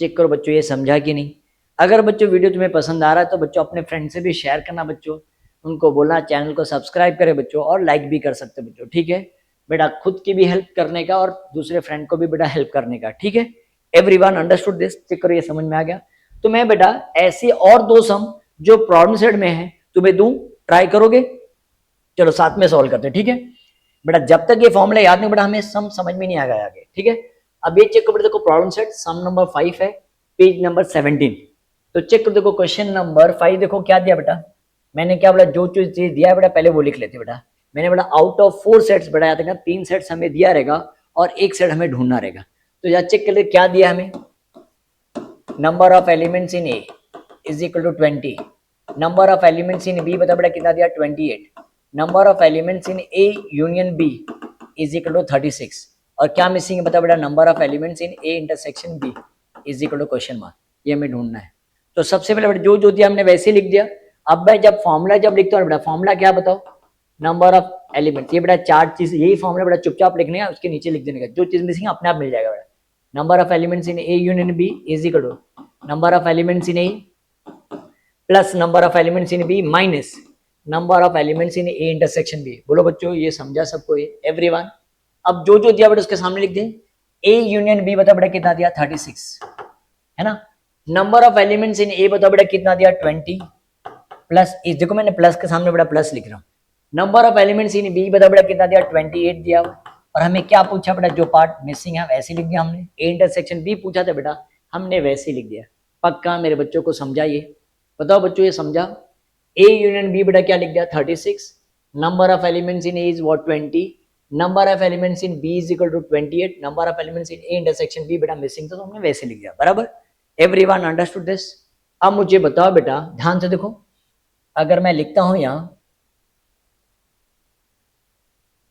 Check करो बच्चों ये समझा कि नहीं? अगर बच्चों वीडियो तुम्हें पसंद आ रहा है तो बच्चों अपने फ्रेंड से भी शेयर करना बच्चों, उनको बोलना चैनल को सब्सक्राइब करें बच्चों, और लाइक भी कर सकते बच्चों, ठीक है बेटा? खुद की भी हेल्प करने का और दूसरे फ्रेंड को भी बेटा हेल्प करने का, ठीक है? Everyone understood this? चेक करो ये समझ में आ गया? तो मैं बेटा ऐसे और 2 सम जो प्रॉब्लम सेट में है तुम्हें दूं, ट्राई करोगे? चलो साथ में सॉल्व करते हैं, ठीक है बेटा? जब तक ये फॉर्मूला याद नहीं बेटा हमें सम समझ में नहीं आएगा आगे, ठीक है? अब ये चेक करो देखो प्रॉब्लम सेट सम नंबर 5 है, पेज नंबर 17। तो चेक करो देखो क्वेश्चन नंबर 5, देखो क्या दिया बेटा? मैंने क्या बोला, जो चीज दिया है बेटा पहले वो लिख लेते बेटा। मैंने बेटा आउट ऑफ 4 सेट्स बेटा याद रखना, 3 सेट्स हमें दिया रहेगा और 1 सेट हमें ढूंढना रहेगा। तो यार चेक कर ले क्या दिया हमें? Number of elements in A is equal to 20, number of elements in B बता बेटा कितना दिया? 28, number of elements in A union B is equal to 36, और क्या मिसिंग है बता बेटा? Number of elements in A intersection B is equal to question mark. ये हमें ढूंढना है। तो सबसे पहले जो जो दिया हमने वैसे लिख दिया। अब मैं जब फॉर्मूला जब लिखता हूँ बेटा, फॉर्मूला क्या बताओ? नंबर ऑफ एलिमेंट्स, ये बेटा 4 चीज, यही फॉर्मूला बेटा चुपचाप लिखने का, उसके नीचे लिख देने का, जो चीज मिसिंग अपने आप मिल जाएगा बेटा। Number of elements in A union B is equal to number of elements in A plus number of elements in B minus number of elements in A intersection B. बोलो बच्चों ये समझा सबको? ये एवरीवन? अब जो जो दिया बेटा उसके सामने लिख दें। ए यूनियन बी बता बेटा कितना दिया? 36 है ना। Number of elements in A बता बेटा कितना दिया? 20 प्लस, इस देखो मैंने प्लस के सामने बेटा प्लस लिख रहा हूँ। Number of elements in B बता बेटा कितना दिया? 28 दिया हुआ। और हमें क्या पूछा बेटा? जो पार्ट मिसिंग है वैसे लिख दिया हमने। ए इंटरसेक्शन बी पूछा था बेटा, हमने वैसे लिख दिया। पक्का मेरे बच्चों को समझा? ये बताओ बच्चों ये समझा? ए यूनियन बी बेटा क्या लिख दिया? 36, number of elements in A is what? 20, number of elements in B is equal to 28, number of elements in A intersection B बेटा मिसिंग था तो हमने वैसे लिख दिया। बराबर? Everyone understood this? अब मुझे बताओ बेटा ध्यान से देखो, अगर मैं लिखता हूं यहां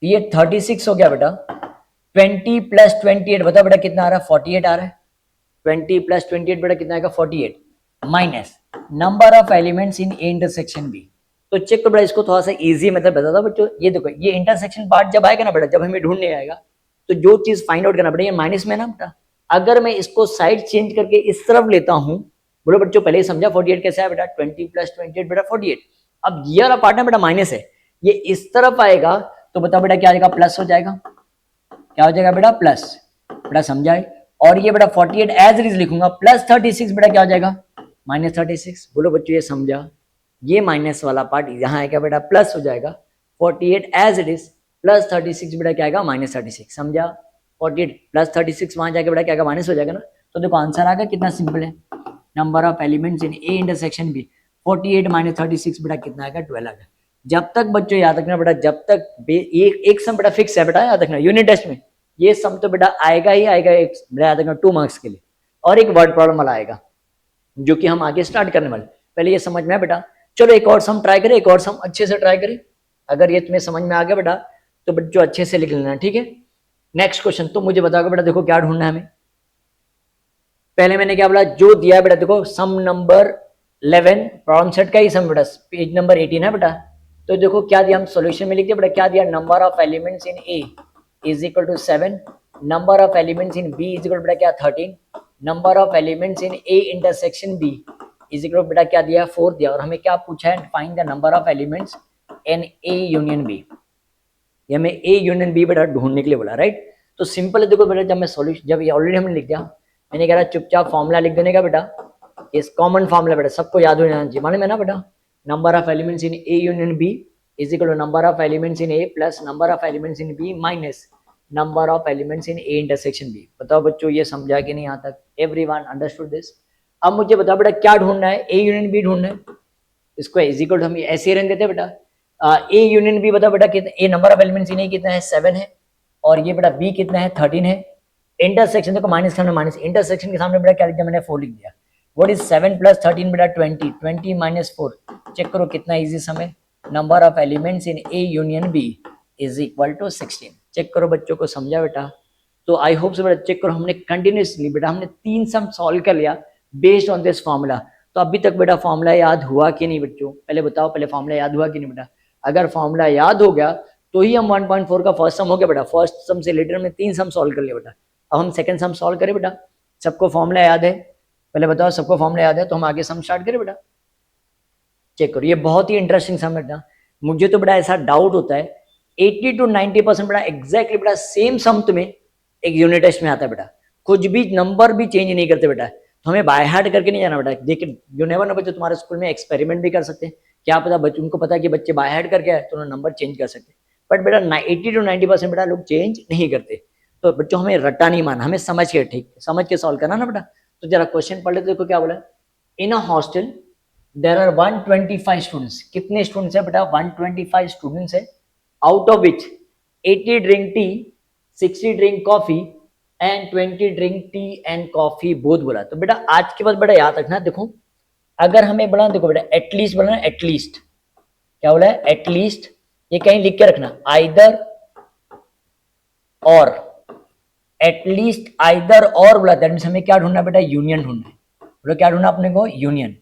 ये 36 हो गया बेटा, 20 प्लस 28 बताओ बेटा कितना आ रहा है? 48 आ रहा है। 20 प्लस 28 बेटा कितना आएगा? 48 minus number of elements in A intersection B. तो चेक करो बेटा, इसको थोड़ा सा इजी मेथड बताता हूं बच्चों। ये देखो ये इंटरसेक्शन पार्ट जब आएगा ना बेटा, जब हमें ढूंढने आएगा तो जो चीज फाइंड आउट करना पड़ेगा, ये माइनस में ना बेटा, अगर मैं इसको साइड चेंज करके इस तरफ लेता हूं, बोलो बच्चों पहले ही समझा 48 कैसे है बेटा? 20 प्लस 28 बेटा 48। अब ये वाला पार्ट ना बेटा माइनस है, ये इस तरफ आएगा तो बताओ बेटा क्या आ जाएगा? प्लस हो जाएगा। क्या हो जाएगा बेटा? प्लस। बेटा समझाए? और ये बेटा 48 एज इट इज लिखूंगा, प्लस 36 बेटा क्या हो जाएगा? माइनस 36। बोलो बच्चों ये समझा? ये माइनस वाला पार्ट यहाँ आएगा बेटा प्लस हो जाएगा। 48 एज इट इज प्लस 36 बेटा क्या आएगा? माइनस 36। समझा? 48 प्लस 36 वहां जाके बेटा क्या आएगा? माइनस हो जाएगा ना। तो देखो आंसर आ गया, कितना सिंपल है। Number of elements in A intersection B 48 minus 36 बेटा कितना आएगा? 12 आएगा। जब तक बच्चों याद रखना बेटा, जब तक एक सम बेटा फिक्स है बेटा, याद रखना यूनिट टेस्ट में ये सम तो बेटा आएगा ही आएगा, एक बेटा याद रखना 2 मार्क्स के लिए। और एक वर्ड प्रॉब्लम वाला आएगा जो कि हम आगे स्टार्ट करने वाले। पहले ये समझ में आया बेटा? चलो एक और सम ट्राई करें, एक और सम अच्छे से ट्राई करें। अगर ये तुम्हें समझ में आ गया बेटा तो बच्चों अच्छे से लिख लेना, ठीक है। नेक्स्ट क्वेश्चन तो मुझे बताओगे बेटा, देखो क्या ढूंढना है हमें। पहले मैंने क्या बोला, जो दिया है बेटा देखो सम नंबर 11 प्रॉब्लम सेट का ही सम बेटा, पेज नंबर 18 है बेटा। तो देखो क्या दिया, हम सॉल्यूशन में लिखते बेटा, क्या दिया, number of elements in A is equal to 7, number of elements in B is equal बेटा क्या 13, number of elements in A intersection B is equal बेटा क्या दिया 4 दिया। और हमें क्या पूछा है, find the number of elements in A union B. ये हमें ए यूनियन बी बेटा ढूंढने के लिए बोला, राइट। तो सिंपल है, देखो बेटा जब मैं सॉल्यूशन, जब ये ऑलरेडी हमने लिख दिया, मैंने कह रहा चुपचाप फॉर्मूला लिख देने का बेटा। इस कॉमन फॉर्मूला बेटा सबको याद हो जाना चाहिए, मालूम है ना बेटा, number of elements in A union B is equal to number of elements in A plus number of elements in B minus number of elements in A intersection B. बताओ बच्चों ये समझा कि नहीं यहाँ तक? Everyone understood this? अब मुझे बताओ बेटा क्या ढूंढना है, ए यूनियन बी ढूंढना है। इसको इज इक्वल टू हम ऐसे ही रहने देते बेटा, ए यूनियन बी बताओ बेटा कितना, ए नंबर ऑफ एलिमेंट्स इन ए कितना है 7 है, और ये बेटा बी कितना है 13 है। इंटरसेक्शन देखो माइनस के सामने माइनस, इंटरसेक्शन के सामने बेटा क्या लिख दिया मैंने 4 लिख दिया। व्हाट इज 7 प्लस 13 बेटा 20, 20 माइनस 4, चेक करो कितना इजी सम है। Number of elements in A union B is equal to 16। Check करो बच्चों को समझा बेटा? तो आई होप से बेटा चेक करो, हमने कंटिन्यूसली बेटा हमने 3 सम सॉल्व कर लिया बेस्ड ऑन दिस फॉर्मूला। तो अभी तक बेटा फॉर्मूला याद हुआ कि नहीं बच्चों? पहले बताओ, पहले फॉर्मूला याद हुआ कि नहीं बेटा? अगर फॉर्मूला याद हो गया तो ही हम 1.4 का फर्स्ट सम हो गया बेटा। फर्स्ट सम से रिलेटेड में 3 सम सॉल्व कर लिया बेटा। अब हम सेकंड सम सॉल्व करें बेटा। सबको फॉर्मूला याद है? पहले बताओ सबको फॉर्मूला याद है? तो हम आगे सम स्टार्ट करें बेटा। चेक करो, ये बहुत ही इंटरेस्टिंग सम बेटा। मुझे तो बेटा ऐसा डाउट होता है 80 to 90% बेटा एग्जैक्टली बेटा सेम सम तुम्हें एक यूनिट टेस्ट में आता है बेटा। कुछ भी नंबर भी चेंज नहीं करते बेटा। तो हमें बाय हार्ट करके नहीं जाना बेटा। देखिए यू नेवर नो बच्चे, तुम्हारे स्कूल में एक्सपेरिमेंट भी कर सकते हैं, क्या पता बच्चे उनको पता है कि बच्चे बाय हार्ट करके आए तो उन्होंने नंबर चेंज कर सकते हैं। बट बेटा 80 to 90% बेटा लोग चेंज नहीं करते। तो बच्चों हमें रट्टा नहीं माना, हमें समझ के, ठीक समझ के सॉल्व करना ना बेटा। तो जरा क्वेश्चन पढ़ लेते, देखो क्या बोला, in a hostel there are 125 students. कितने स्टूडेंट्स है बेटा? 125 स्टूडेंट्स है, out of which 80 drink tea, 60 drink coffee and 20 drink tea and coffee both बोला। तो बेटा आज के बाद बेटा याद रखना, देखो अगर हमें बोला, देखो बेटा एटलीस्ट बोला, एटलीस्ट क्या बोला है, एटलीस्ट, ये कहीं लिख के रखना, आइदर और, एटलीस्ट आइदर और बोला, दैट मींस हमें क्या ढूंढना बेटा? यूनियन ढूंढना है। बोलो क्या ढूंढना अपने को? यूनियन।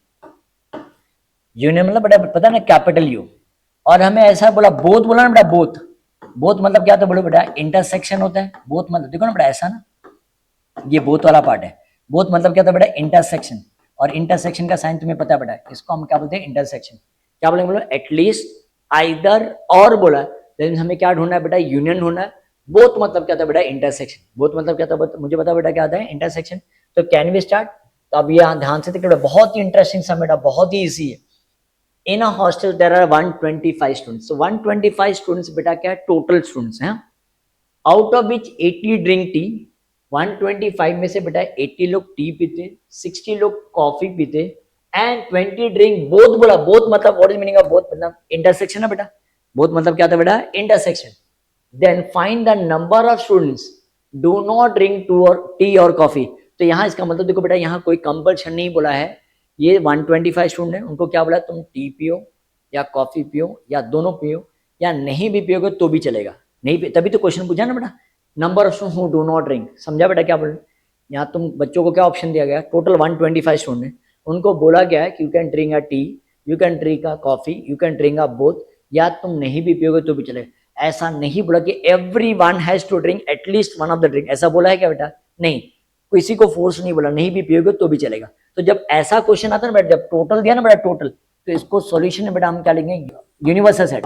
यूनियन मतलब बेटा पता ना कैपिटल यू। और हमें ऐसा बोला बोथ बोला ना बेटा, बोथ, बोथ मतलब क्या था बोलो बेटा? इंटरसेक्शन होता है। बोथ मतलब देखो ना बेटा ऐसा ना, ये बोथ वाला पार्ट है। बोथ मतलब क्या था बेटा? इंटरसेक्शन। और इंटरसेक्शन का साइन तुम्हें पता है बेटा, इसको हम क्या बोलते हैं? इंटरसेक्शन। क्या बोलेंगे बोलो? एटलीस्ट आइदर और बोला, लेकिन हमें क्या ढूंढना है बेटा? यूनियन ढूंढना है। बोथ मतलब क्या था बेटा? इंटरसेक्शन। बोथ मतलब क्या था मुझे बता बेटा, क्या आता है? इंटरसेक्शन। तो कैन वी स्टार्ट? तो अब ये ध्यान से देखिए, बहुत ही इंटरेस्टिंग सम बेटा, बहुत ही इजी है। In a hostel there are 125 students. So 125 students बेटा क्या है? टोटल स्टूडेंट्स हैं। Out of which 80 drink tea, 125 में से बेटा 80 लोग टी पीते, 60 लोग कॉफी पीते एंड 20 ड्रिंक बोथ बोला। बोथ मतलब what is meaning of both? मतलब इंटरसेक्शन है बेटा। बोथ मतलब क्या था बेटा? Intersection. Then find the number of students do not drink tea और कॉफी। तो यहाँ इसका मतलब देखो बेटा, यहाँ कोई कंपल्शन नहीं बोला है। ये 125 स्टूडेंट है, उनको क्या बोला? तुम टी पियो या कॉफी पियो या दोनों पियो, या नहीं भी पियोगे तो भी चलेगा। नहीं पी, तभी तो क्वेश्चन पूछा ना बेटा, number of student who do not drink. समझा बेटा क्या बोल? यहाँ तुम बच्चों को क्या ऑप्शन दिया गया? टोटल 125 स्टूडेंट है, उनको बोला गया है कि you can drink a T, you can drink a coffee, you can drink a both, या तुम नहीं भी पियोगे तो भी चलेगा। ऐसा नहीं बोला कि every one has to drink at least one of the drink, ऐसा बोला है क्या बेटा? नहीं, किसी को फोर्स नहीं बोला, नहीं भी पियोगे तो भी चलेगा। तो जब ऐसा क्वेश्चन आता है ना बेटा, जब टोटल दिया ना बेटा, टोटल, तो इसको सॉल्यूशन में बेटा हम क्या लिखेंगे? Universal set.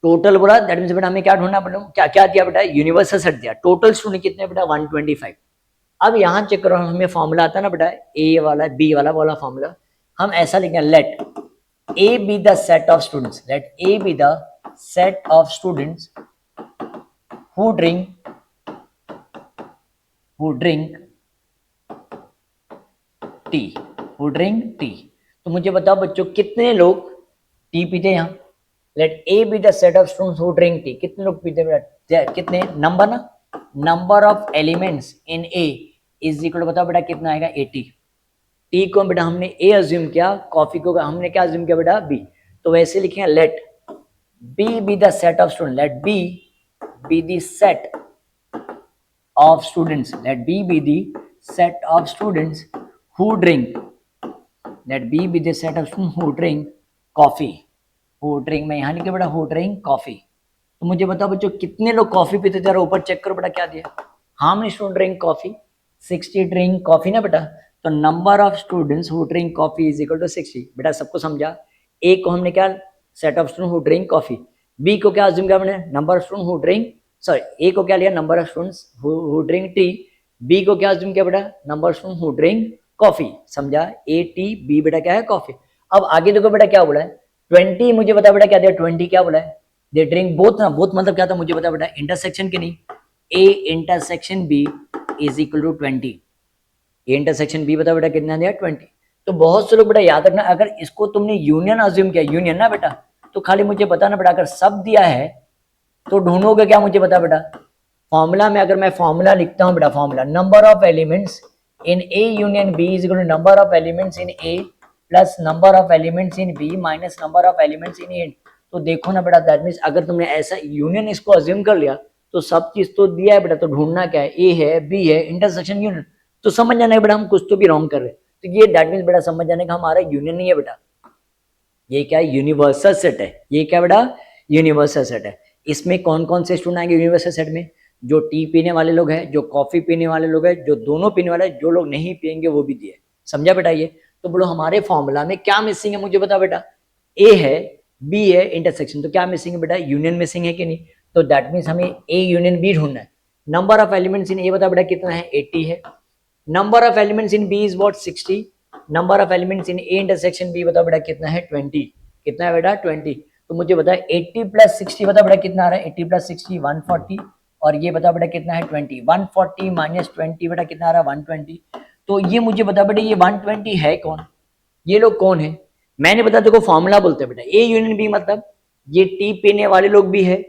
टोटल बोला, दैट मींस बेटा हमें क्या ढूंढना बेटा? क्या क्या दिया बेटा? यूनिवर्सल सेट दिया। टोटल स्टूडेंट कितने बेटा? 125। अब यहां चेक करो, हमें फॉर्मूला आता है ना बेटा, ए वाला बी वाला फॉर्मूला, हम ऐसा लिखेंगे, let A B the set of students, let A B the set of students who drink tea. तो मुझे बताओ बच्चों कितने लोग टी पीते हैं यहाँ? Let A B the set of students who drink tea. कितने लोग पीते हैं? कितने नंबर ना, number of elements in A is equal to, बताओ बेटा कितना आएगा 80। टी को बेटा हमने ए अज्यूम किया, कॉफी को हमने क्या अज्यूम किया बेटा बी। तो वैसे लिखेंगे let B be the set of student, let B be the set of students, let b be the set of students who drink, let b be the set of students who drink coffee, who drink, मैं यहाँ लिखे बेटा who drink coffee। तो मुझे बताओ बच्चों कितने लोग कॉफी पीते थे, ऊपर चेक करो बेटा क्या दिया, how many student drink coffee, 60 drink coffee ना बेटा। तो number of students who drink coffee is equal to 60। बेटा सबको समझा, ए को हमने क्या set of student who drink coffee, B को क्या अज्यूम किया हमने number of student who drink, sorry A को क्या लिया number of students who drink tea, B को क्या अज्यूम किया बेटा number of student who drink coffee, समझा, ए टी बी बेटा क्या है कॉफी। अब आगे देखो बेटा क्या बोला है 20, मुझे बता बेटा क्या दिया 20 क्या बोला है, दे ड्रिंक बोथ ना, बोथ मतलब क्या था मुझे बता बेटा इंटरसेक्शन की नहीं, A intersection B is equal to 20, A intersection B बता बेटा कितना दिया 20। तो बहुत से लोग बेटा याद रखना, अगर इसको तुमने यूनियन अज्यूम किया, यूनियन ना बेटा, तो खाली मुझे बताना बेटा अगर सब दिया है तो ढूंढोगे क्या मुझे बता बेटा, फॉर्मूला में अगर मैं फॉर्मूला लिखता हूं बेटा, formula number of elements in A union B is equal to number of elements in A plus number of elements in B minus number of elements in A. तो देखो ना बेटा दैट मीन्स अगर तुमने ऐसा यूनियन इसको assume कर लिया तो सब चीज तो दिया है बेटा, तो ढूंढना क्या है, ए है बी है इंटरसेक्शन यूनियन, तो समझ जाना है बेटा हम कुछ तो भी रॉन्ग कर रहे हैं। तो ये दैट मीन्स बेटा समझ जाने का हमारा यूनियन नहीं है बेटा, ये क्या है यूनिवर्सल सेट है, ये क्या बेटा यूनिवर्सल सेट है। इसमें कौन कौन से स्टूडेंट आएंगे यूनिवर्सल सेट में, जो टी पीने वाले लोग हैं, जो कॉफी पीने वाले लोग हैं, जो दोनों पीने वाले हैं, जो लोग नहीं पियेंगे वो भी दिए, समझा बेटा ये। तो बोलो हमारे फॉर्मूला में क्या मिसिंग है मुझे बता बेटा, ए है बी है इंटरसेक्शन, तो क्या मिसिंग है बेटा यूनियन मिसिंग है कि नहीं, तो दैट मीन्स हमें ए यूनियन बी ढूंढना है। Number of elements in A बता बेटा कितना है 80 है, number of elements in B is what 60, number of elements in A intersection B बता बेटा कितना है 20, कितना है बेटा 20। तो मुझे बता 80 प्लस 60 बता बेटा कितना आ रहा है, 80 प्लस 60 140, और ये बता बेटा कितना है 20, 140 माइनस 20 बेटा कितना आ रहा है 120। तो ये मुझे बता बेटा ये 120 है कौन, ये लोग कौन है, मैंने बता देखो फॉर्मूला बोलते हैं बेटा ए यूनियन बी, मतलब ये टी पीने वाले लोग भी है,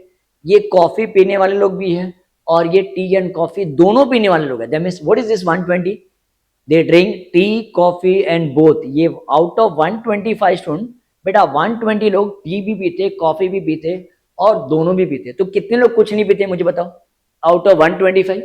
ये कॉफी पीने वाले लोग भी है, और ये टी एंड कॉफी दोनों पीने वाले लोग है। That means what is this 120, they drink tea coffee and both, ये आउट ऑफ 125 स्टूडेंट बेटा 120 लोग टी भी पीते कॉफी भी पीते और दोनों भी पीते, तो कितने लोग कुछ नहीं पीते मुझे बताओ आउट ऑफ 125,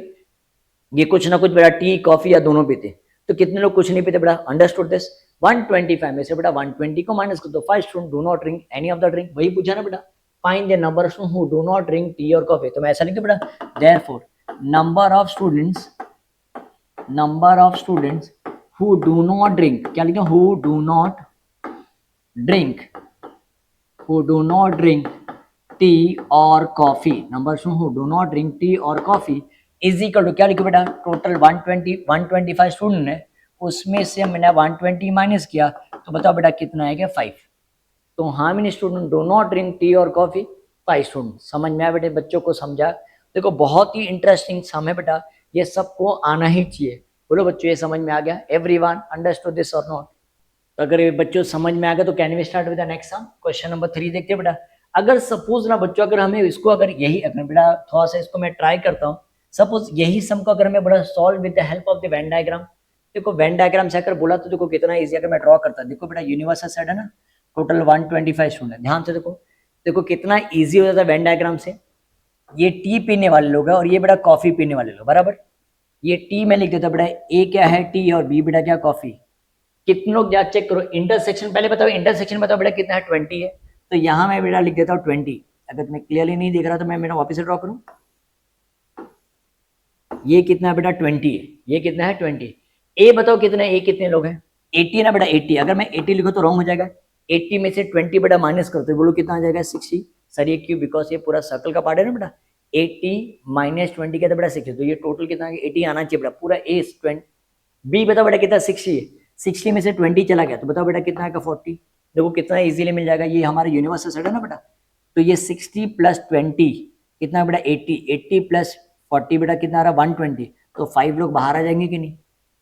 ये कुछ ना कुछ बेटा टी कॉफी या दोनों पीते, तो कितने लोग कुछ नहीं पीते बेटा, अंडरस्टूड दिस। 125 में से बेटा 120 को माइनस कर दो, 5 student do not drink any of the drink, वही पूछा ना बेटा, find the number of student who do not drink tea और कॉफी। तो मैं ऐसा लिखता बेटा therefore number of students who do not drink, क्या लिखा who do not drink tea और coffee, number who do not drink tea और कॉफी इज इक्वल टू क्या लिखो बेटा, टोटल 125 स्टूडेंट है, उसमें से मैंने 120 माइनस किया, तो बताओ बेटा कितना आएगा 5। तो how many student do not drink tea और कॉफी, 5 स्टूडेंट। समझ में आया बेटे, बच्चों को समझा, देखो बहुत ही इंटरेस्टिंग सम है बेटा, ये सबको आना ही चाहिए। बोलो बच्चों ये समझ में आ गया, एवरीवन अंडरस्टूड दिस और नॉट। तो अगर ये बच्चों समझ में आ गया तो can we start with the next sum, question number 3 देखते हैं बेटा। अगर सपोज ना बच्चों अगर हमें इसको अगर यही अगर बेटा थोड़ा सा इसको मैं ट्राई करता हूँ, सपोज यही सम को अगर मैं बड़ा solve with the help of the Venn diagram, देखो वेन डायग्राम से अगर बोला तो देखो कितना इजी, अगर मैं ड्रॉ करता, देखो बेटा यूनिवर्सल सेट है ना, टोटल 125 स्टूडेंट, ध्यान से देखो, देखो कितना इजी हो जाता है वेन डायग्राम से। ये टी पीने वाले लोग हैं और ये बेटा कॉफी पीने वाले लोग, बराबर, ये टी में लिख देता बेटा, ए क्या है टी और बी बेटा क्या कॉफी, कितने लोग जा चेक करो, इंटरसेक्शन पहले बताओ, इंटरसेक्शन बताओ बेटा कितना है 20 है, तो यहाँ मैं बेटा लिख देता हूँ 20। अगर तुम्हें क्लियरली नहीं दिख रहा तो मैं मेरा वापस से ड्रॉ करूँ, ये कितना है बेटा 20 है, ये कितना है 20। ए बताओ कितना है, ए कितने लोग हैं 80 है ना बेटा 80, अगर मैं 80 लिखूँ तो रॉन्ग हो जाएगा, 80 में से 20 बेटा माइनस करते बोलो कितना आ जाएगा 60। सर ये क्यों, बिकॉज ये पूरा सर्कल का पार्ट है ना बेटा, 80 माइनस 20 क्या था बेटा 60, तो ये टोटल कितना 80 आना चाहिए बेटा, पूरा ए 20। बी बताओ बेटा कितना 60 है, 60 में से 20 चला गया तो बताओ बेटा कितना आएगा 40, देखो कितना इजीली मिल जाएगा, ये हमारा यूनिवर्सल सेट है ना बेटा। तो ये 60 प्लस 20 कितना बेटा 80, 80 प्लस 40 बेटा कितना आ रहा 120, तो 5 लोग बाहर आ जाएंगे कि नहीं,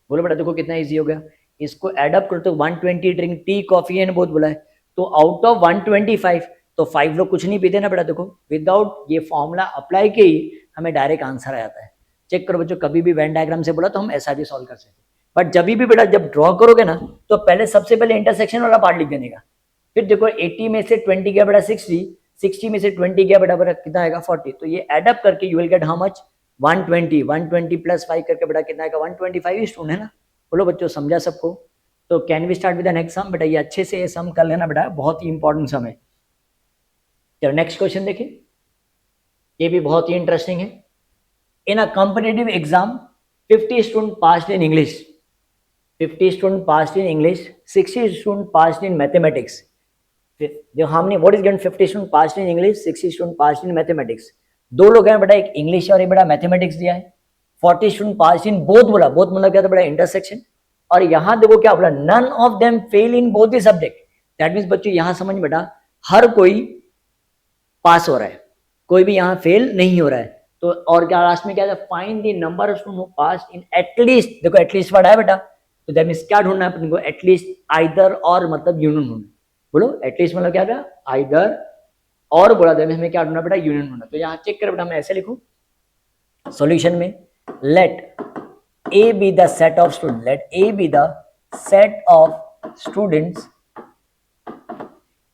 बोलो बेटा देखो कितना इजी हो गया। इसको एडअप करो तो 120 drink tea coffee and both बोला है, तो आउट ऑफ 125 तो 5 लोग कुछ नहीं पीते ना बेटा, देखो विदाउट ये फॉर्मूला अप्लाई के ही हमें डायरेक्ट आंसर आ जाता है। चेक करो बच्चों, कभी भी वेन डायग्राम से बोला तो हम ऐसा भी सॉल्व कर सकते, बट जब भी बेटा जब ड्रॉ करोगे ना तो पहले सबसे पहले इंटरसेक्शन वाला पार्ट लिख देने का। फिर देखो 80 में से 20 गया बेटा 60, 60 में से 20 गया बेटा कितना आएगा 40, तो ये एड अप करके you will get how much 120, 120 plus 5 करके बेटा कितना आएगा 125 स्टूडेंट है ना। बोलो बच्चों समझा सबको? तो can we start with the next sum? बेटा ये अच्छे से ये सम कर लेना बेटा, बहुत ही इंपॉर्टेंट सम है। चलो नेक्स्ट क्वेश्चन देखिए, ये भी बहुत ही इंटरेस्टिंग है। In a competitive exam 50 student passed in English, 50 student passed in English, 60 student passed in mathematics. जो हमने what is given 50 student passed in English, 60 student passed in mathematics. दो लोग हैं बेटा, एक इंग्लिश और एक बेटा मैथमेटिक्स दिया है। 40 स्टूडेंट पास्ड इन बोथ, बोला बोथ मतलब क्या था बेटा इंटरसेक्शन। और यहां देखो क्या बोला, none of them fail in both the subject. That means बच्चों यहां समझ बेटा हर कोई पास हो रहा है, कोई भी यहां फेल नहीं हो रहा है। तो और क्या लास्ट में क्या था, find the number of student who passed in at least, देखो एटलीस्ट वर्ड है बेटा, तो दैट मींस क्या ढूंढना है अपन को, एटलीस्ट आइदर और मतलब यूनियन ढूंढना। बोलो एटलीस्ट मतलब क्या था, आइदर और, बोला दैट मींस हमें क्या ढूंढना बेटा, यूनियन ढूंढना। तो यहां चेक कर बेटा, मैं ऐसे लिखूं सॉल्यूशन में, late A be the set of students, let A be the set of students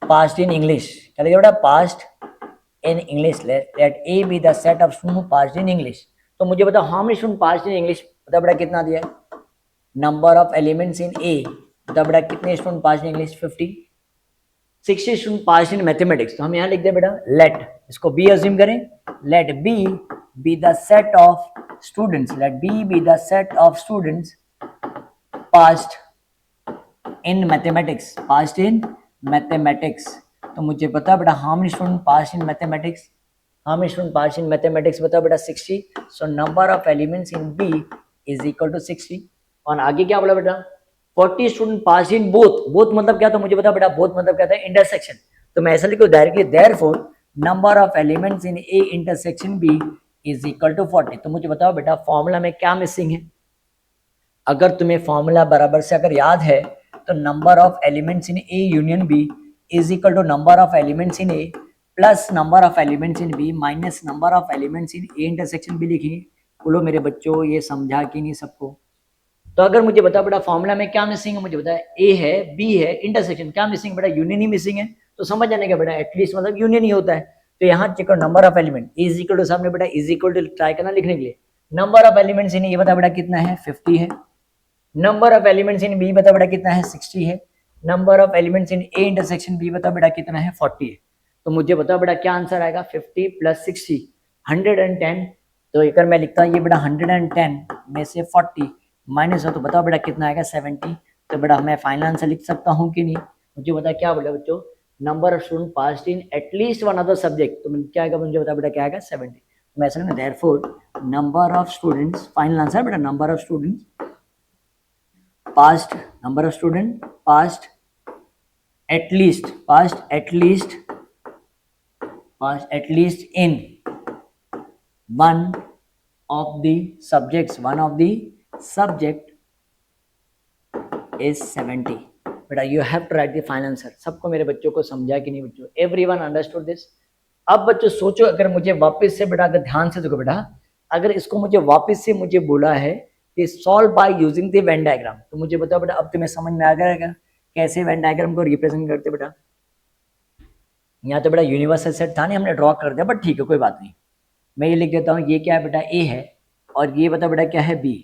passed in English, क्या लिखा बेटा, passed in English, let A be the set of students who passed in English। तो मुझे बताओ how many students passed in English, बता बेटा कितना दिया है, number of elements in A, बता बेटा कितने students passed in English 50, 60 students passed in mathematics। तो हम यहाँ लिख दे बेटा let, इसको B assume करें, let B be the set of students, let B be the set of students passed in mathematics, passed in mathematics। तो मुझे पता बेटा how many students passed in mathematics, how many students passed in mathematics बताओ बेटा 60, so number of elements in B is equal to 60। और आगे क्या बोला बेटा, 40 students passed in both, both मतलब क्या, तो मुझे पता बेटा both मतलब क्या था, इंटरसेक्शन। तो मैं ऐसा लिखूं directly, therefore number of elements in A intersection B is equal to 40। तो मुझे बताओ बेटा फॉर्मूला में क्या मिसिंग है। अगर तुम्हें फॉर्मूला बराबर से अगर याद है तो number of elements in A union B is equal to number of elements in A plus number of elements in B minus number of elements in A intersection B लिखेंगे। बोलो मेरे बच्चों ये समझा कि नहीं सबको? तो अगर मुझे बताओ बेटा फॉर्मूला में क्या मिसिंग है, मुझे बताया ए है बी है इंटरसेक्शन, क्या मिसिंग बेटा, यूनियन ही मिसिंग है। तो समझ जाने का बेटा एटलीस्ट मतलब यूनियन ही होता है। तो यहाँ चेक करो number of element is equal to, सामने बेटा इज इक्वल टू ट्राई करना लिखने के लिए, नंबर ऑफ एलिमेंट्स इन ये बता बेटा कितना है 50 है, number of elements in B बता बेटा कितना है 60 है, number of elements in A intersection B बता बेटा कितना है 40 है। तो मुझे बताओ बेटा क्या आंसर आएगा, 50 प्लस 60 110। तो अगर मैं लिखता हूँ ये बेटा 110 में से 40 माइनस हो तो बताओ बेटा कितना आएगा 70। तो बेटा मैं फाइनल आंसर लिख सकता हूँ कि नहीं? मुझे बता क्या बोला बच्चों, number of student passed in at least one other subject, तो क्या आएगा मुझे बता बेटा क्या आएगा 70। तो मैं ऐसा ना therefore number of students, final answer बेटा number of students passed, number of student passed at least in one of the subjects, one of the subject is 70। बेटा you have to write the final answer. सबको मेरे बच्चों को समझा कि नहीं बच्चों? Everyone understood this? अब बच्चों सोचो, अगर मुझे वापस से बेटा, अगर ध्यान से देखो बेटा, अगर इसको मुझे वापस से मुझे बोला है कि solve by using the Venn diagram, तो मुझे बताओ बेटा अब तुम्हें समझ में आ गया कैसे वेन डायग्राम को रिप्रेजेंट करते बेटा? यहाँ तो बेटा यूनिवर्सल सेट था नहीं, हमने ड्रॉ कर दिया, बट ठीक है कोई बात नहीं। मैं ये लिख देता हूँ, ये क्या है बेटा ए है और ये बता बेटा क्या है बी।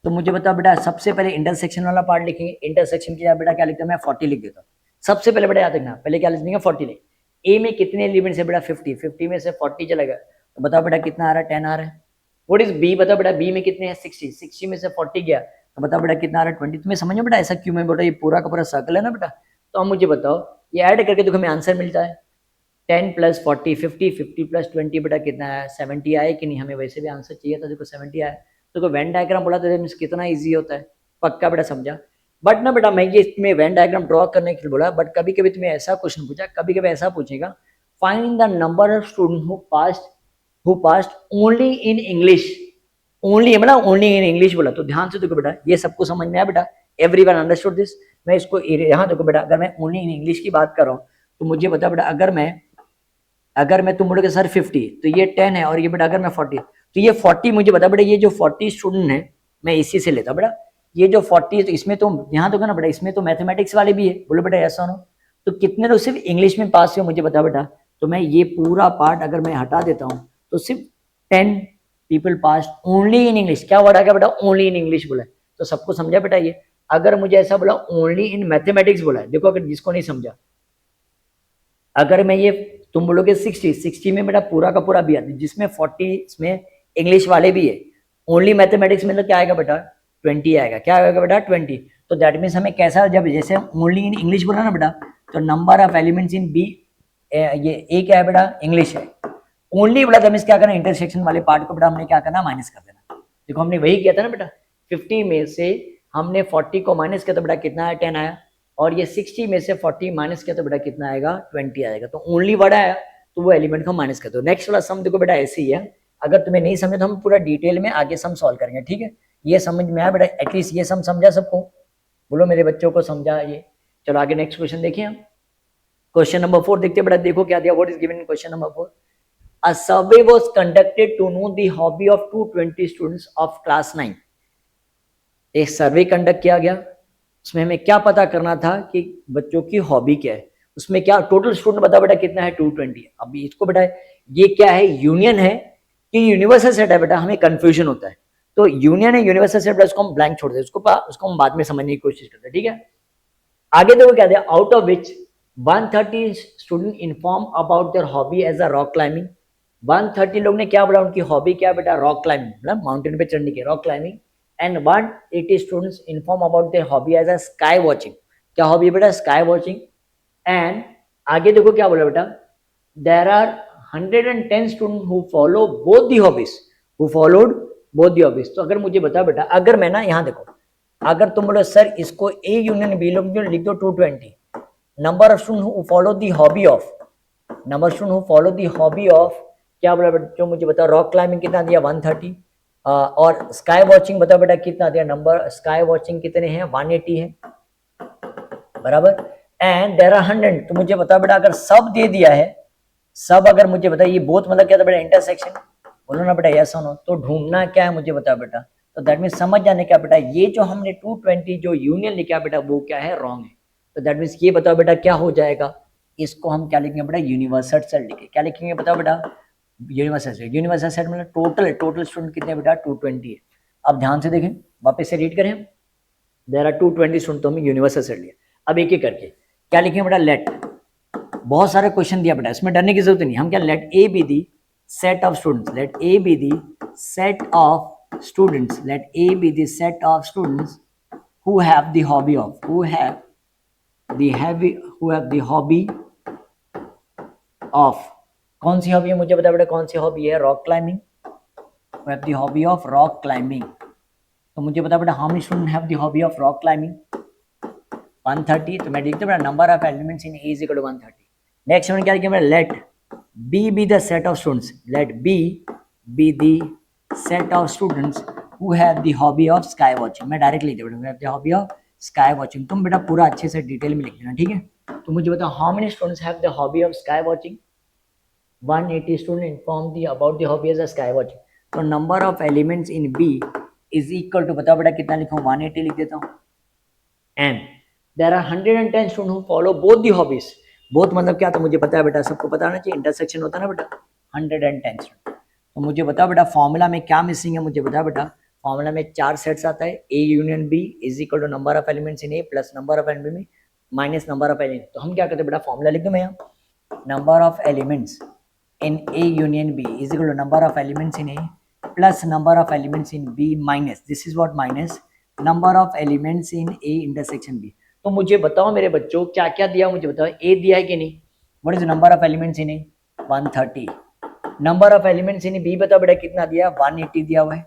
तो मुझे बता बेटा सबसे पहले इंटरसेक्शन वाला पार्ट लिखेंगे, इंटरसेक्शन की बेटा क्या लिखता हूँ मैं 40 लिख देता हूँ। सबसे पहले बेटा याद रखना, पहले क्या लिख देंगे 40 लिख। ए में कितने एलिमेंट्स है बेटा 50, 50 में से 40 चला गया, तो बताओ बेटा कितना आ रहा है 10 आ रहा है। व्हाट इज बी, बताओ बेटा बी में कितने हैं 60, 60 में से 40 गया, तो बताओ बेटा कितना आ रहा है 20। तुम्हें समझ में बेटा ऐसा क्यों मैं बेटा, ये पूरा का पूरा सर्कल है ना बेटा। तो अब मुझे बताओ ये ऐड करके देखो हमें आंसर मिलता है 10 प्लस 40 50, 50 प्लस 20 बेटा कितना है 70 आए कि नहीं? हमें वैसे भी आंसर चाहिए था, देखो 70 आया। तो वेन डायग्राम बोला था मीन्स कितना इजी होता है, पक्का बेटा समझा? बट ना बेटा मैं ये इसमें वेन डायग्राम ड्रॉ करने के लिए बोला, बट कभी कभी तुम्हें ऐसा क्वेश्चन पूछा, कभी कभी ऐसा पूछेगा find the number of student who passed only in English, only मतलब ओनली इन इंग्लिश बोला। तो ध्यान से देखो बेटा ये सबको समझ में आया बेटा, एवरीवन अंडरस्टूड दिस? मैं इसको यहाँ देखो बेटा, अगर मैं ओनली इन इंग्लिश की बात कर रहा हूँ तो मुझे बता बेटा, अगर मैं अगर मैं तुम बोलोगे सर 50 तो ये 10 है, और ये बेटा अगर मैं 40 तो ये 40 मुझे बता बेटा, ये जो 40 स्टूडेंट है मैं इसी से लेता बेटा, ये जो 40 है तो इसमें तो ध्यान दोगे ना बेटा, इसमें तो मैथमेटिक्स वाले भी है, बोलो बेटा ऐसा नो, तो कितने लोग सिर्फ इंग्लिश में पास हुए मुझे बता बेटा, तो मैं ये पूरा पार्ट अगर मैं हटा देता हूँ तो सिर्फ 10 people pass only in English. क्या वर्ड आ गया बेटा, ओनली इन इंग्लिश बोला है, तो सबको समझा बेटा ये। अगर मुझे ऐसा बोला ओनली इन मैथमेटिक्स बोला है, देखो अगर जिसको नहीं समझा, अगर मैं ये तुम बोलोगे 60 में बेटा पूरा का पूरा भी आता है, जिसमें 40 इसमें इंग्लिश वाले भी है, ओनली मैथमेटिक्स में तो क्या आएगा बेटा 20 आएगा, क्या आएगा बेटा 20। तो दैट मीन्स हमें कैसा, जब जैसे ओनली इन इंग्लिश बोला ना बेटा, तो number of elements in B, ये ए क्या है बेटा इंग्लिश है, ओनली बेटा दैट क्या करना, इंटरसेक्शन वाले पार्ट को बेटा हमने क्या करना माइनस कर देना। देखो हमने वही किया था ना बेटा, 50 में से हमने 40 को माइनस किया तो बेटा कितना आया 10 आया, और ये 60 में से 40 माइनस किया तो बेटा कितना आएगा 20 आएगा, तो ओनली वर्ड आया तो वो एलिमेंट को माइनस कर दो। नेक्स्ट वाला सम देखो बेटा ऐसे ही है, अगर तुम्हें नहीं समझे तो हम पूरा डिटेल में आगे सम सॉल्व करेंगे, ठीक है। ये समझ में आया बेटा, एटलीस्ट ये सम समझा सबको, बोलो मेरे बच्चों को समझा ये। चलो आगे नेक्स्ट क्वेश्चन देखिए हम, क्वेश्चन नंबर 4 देखते हैं बेटा, देखो क्या दिया, what is given in question number 4। A survey was conducted to know the hobby of 220 students of class 9। एक सर्वे कंडक्ट किया गया, उसमें हमें क्या पता करना था कि बच्चों की हॉबी क्या है, उसमें क्या टोटल स्टूडेंट बता बेटा कितना है 220। अभी इसको बेटा ये क्या है, यूनियन है कि यूनिवर्सल सेट है बेटा, हमें कंफ्यूजन होता है, तो यूनियन है यूनिवर्सल सेट बेटा, उसको हम ब्लैंक छोड़ देते, उसको हम बाद में समझने की कोशिश करते हैं, ठीक है। आगे देखो क्या दिया, out of which 130 student inform about their hobby as a rock climbing. 130 लोग ने क्या बोला उनकी हॉबी क्या बेटा, रॉक क्लाइंबिंग, मतलब माउंटेन पे चढ़ने की, rock climbing. And 180 students inform about their hobby as a sky watching. क्या हॉबी बेटा, स्काई वॉचिंग। एंड आगे देखो क्या बोला बेटा, there are 110 student who follow both the hobbies, who followed both the hobbies. तो अगर मुझे बता बेटा, अगर मैं ना यहाँ देखो, अगर तुम बोलो सर इसको ए यूनियन बी लिख दो 220, number of student who follow the hobby of, number student who follow the hobby of, क्या बोला बेटा जो मुझे बताओ, रॉक क्लाइंबिंग कितना दिया 130, और स्काई वॉचिंग बताओ बेटा कितना दिया, नंबर स्काई वॉचिंग कितने हैं 180 है बराबर। एंड देयर आर 100, तो मुझे बताओ बेटा अगर सब दे दिया है, सब अगर मुझे बताइए ये बोथ मतलब क्या था बेटा, इंटरसेक्शन, बोलो ना बेटा यस और नो। तो ढूंढना क्या है मुझे बताओ बेटा, तो दैट मीन समझ जाने क्या बेटा, ये जो हमने 220 जो यूनियन लिखा बेटा वो क्या है, रॉन्ग है। तो दैट मीन्स ये बताओ बेटा क्या हो जाएगा, इसको हम क्या लिखेंगे बेटा, यूनिवर्सल सेट लिखेंगे, क्या लिखेंगे बताओ बेटा, यूनिवर्सल सेट। यूनिवर्सल सेट मतलब टोटल स्टूडेंट कितने बेटा 220 है। अब ध्यान से देखें, वापस से रीड करें, देयर आर 220 स्टूडेंट, तो हमने यूनिवर्सल सेट लिया। अब एक एक करके क्या लिखेंगे बेटा, लेट, बहुत सारे क्वेश्चन दिया बेटा, इसमें डरने की जरूरत नहीं, हम क्या let A be the set of students, let A be the set of students, let A be the set of students who have the hobby of, who have the hobby of, कौन सी hobby है मुझे बता बेटा, कौन सी hobby है, rock climbing, who have the hobby of rock climbing। तो मुझे बता बेटा how many students have the hobby of rock climbing, 130। तो मैं देखते बेटा number of elements in A is equal to 130। Next one क्या लिखेंगे बेटा, let B be the set of students, let B be the set of students who have the hobby of sky watching। मैं direct लिख देता हूँ, the hobby of sky watching। तुम बेटा पूरा अच्छे से डिटेल में लिख देना, ठीक है। तो मुझे बताओ how many students have the hobby of sky watching, 180 students inform the about the hobby as a sky watching। तो number of elements in B is equal to, बताओ बेटा कितना लिखूं, 180 लिख देता हूँ। and there are 110 students who follow both the hobbies। both मतलब क्या, तो मुझे पता है बेटा, सबको पता होना चाहिए, इंटरसेक्शन होता है ना बेटा, 110 students। तो मुझे बताओ बेटा फॉर्मूला में क्या मिसिंग है, मुझे बताओ बेटा फॉर्मूला में 4 सेट्स आता है, A union B is equal to number of elements in A plus number of element में माइनस नंबर ऑफ एलिमेंट। तो हम क्या करते हैं बेटा, फॉर्मूला लिख दूं मैं यहाँ, number of elements in A union B is equal to number of elements in A plus number of elements in B minus, this is what, minus number of elements in A intersection B. तो मुझे बताओ मेरे बच्चों क्या क्या दिया, मुझे बताओ, ए दिया है कि नहीं, what is number of elements in A 130, number of elements in B बताओ बेटा कितना दिया, 180 दिया हुआ है,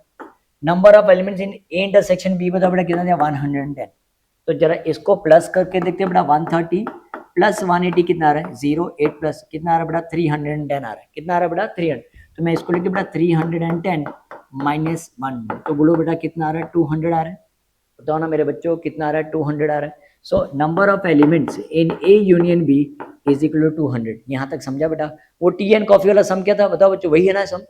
number of elements in A intersection B बताओ बेटा कितना दिया, 110। तो जरा इसको प्लस करके देखते हैं बेटा, 130 प्लस 180 कितना आ रहा है, 0 8 प्लस कितना आ रहा है बेटा, 310 आ रहा है, कितना आ रहा है बेटा 300। तो मैं इसको लिखते बेटा 310 -1, तो बोलो बेटा कितना आ रहा है, 200 आ रहा है। बताओ ना मेरे बच्चों कितना आ रहा है, 200 आ रहा है। So number of elements in A union B is equal to 200। यहाँ तक समझा बेटा? वो टी एंड कॉफी वाला सम क्या था बताओ बच्चों? वही है ना सम?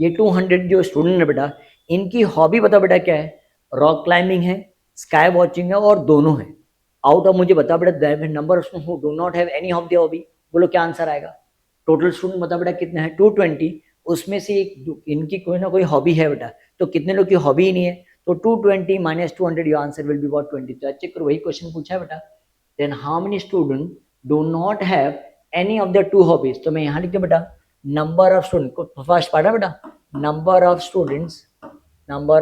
ये 200 जो स्टूडेंट है बेटा, इनकी हॉबी बताओ बेटा क्या है? रॉक क्लाइंबिंग है, स्काई वॉचिंग है, और दोनों है। आउट ऑफ मुझे बता बेटा number of student who do not have any of the hobby, बोलो क्या आंसर आएगा? टोटल स्टूडेंट बता बेटा कितने हैं? 220। उसमें से एक इनकी कोई ना कोई हॉबी है बेटा, तो कितने लोग की हॉबी ही नहीं है? तो 220 minus 200 your answer will be about 20। तो चेक करो, वही क्वेश्चन पूछा है बेटा। Then how many student do not have any of the two hobbies? तो मैं यहाँ लिख दिया बेटा नंबर ऑफ स्टूडेंट को फर्स्ट पढ़ा बेटा, number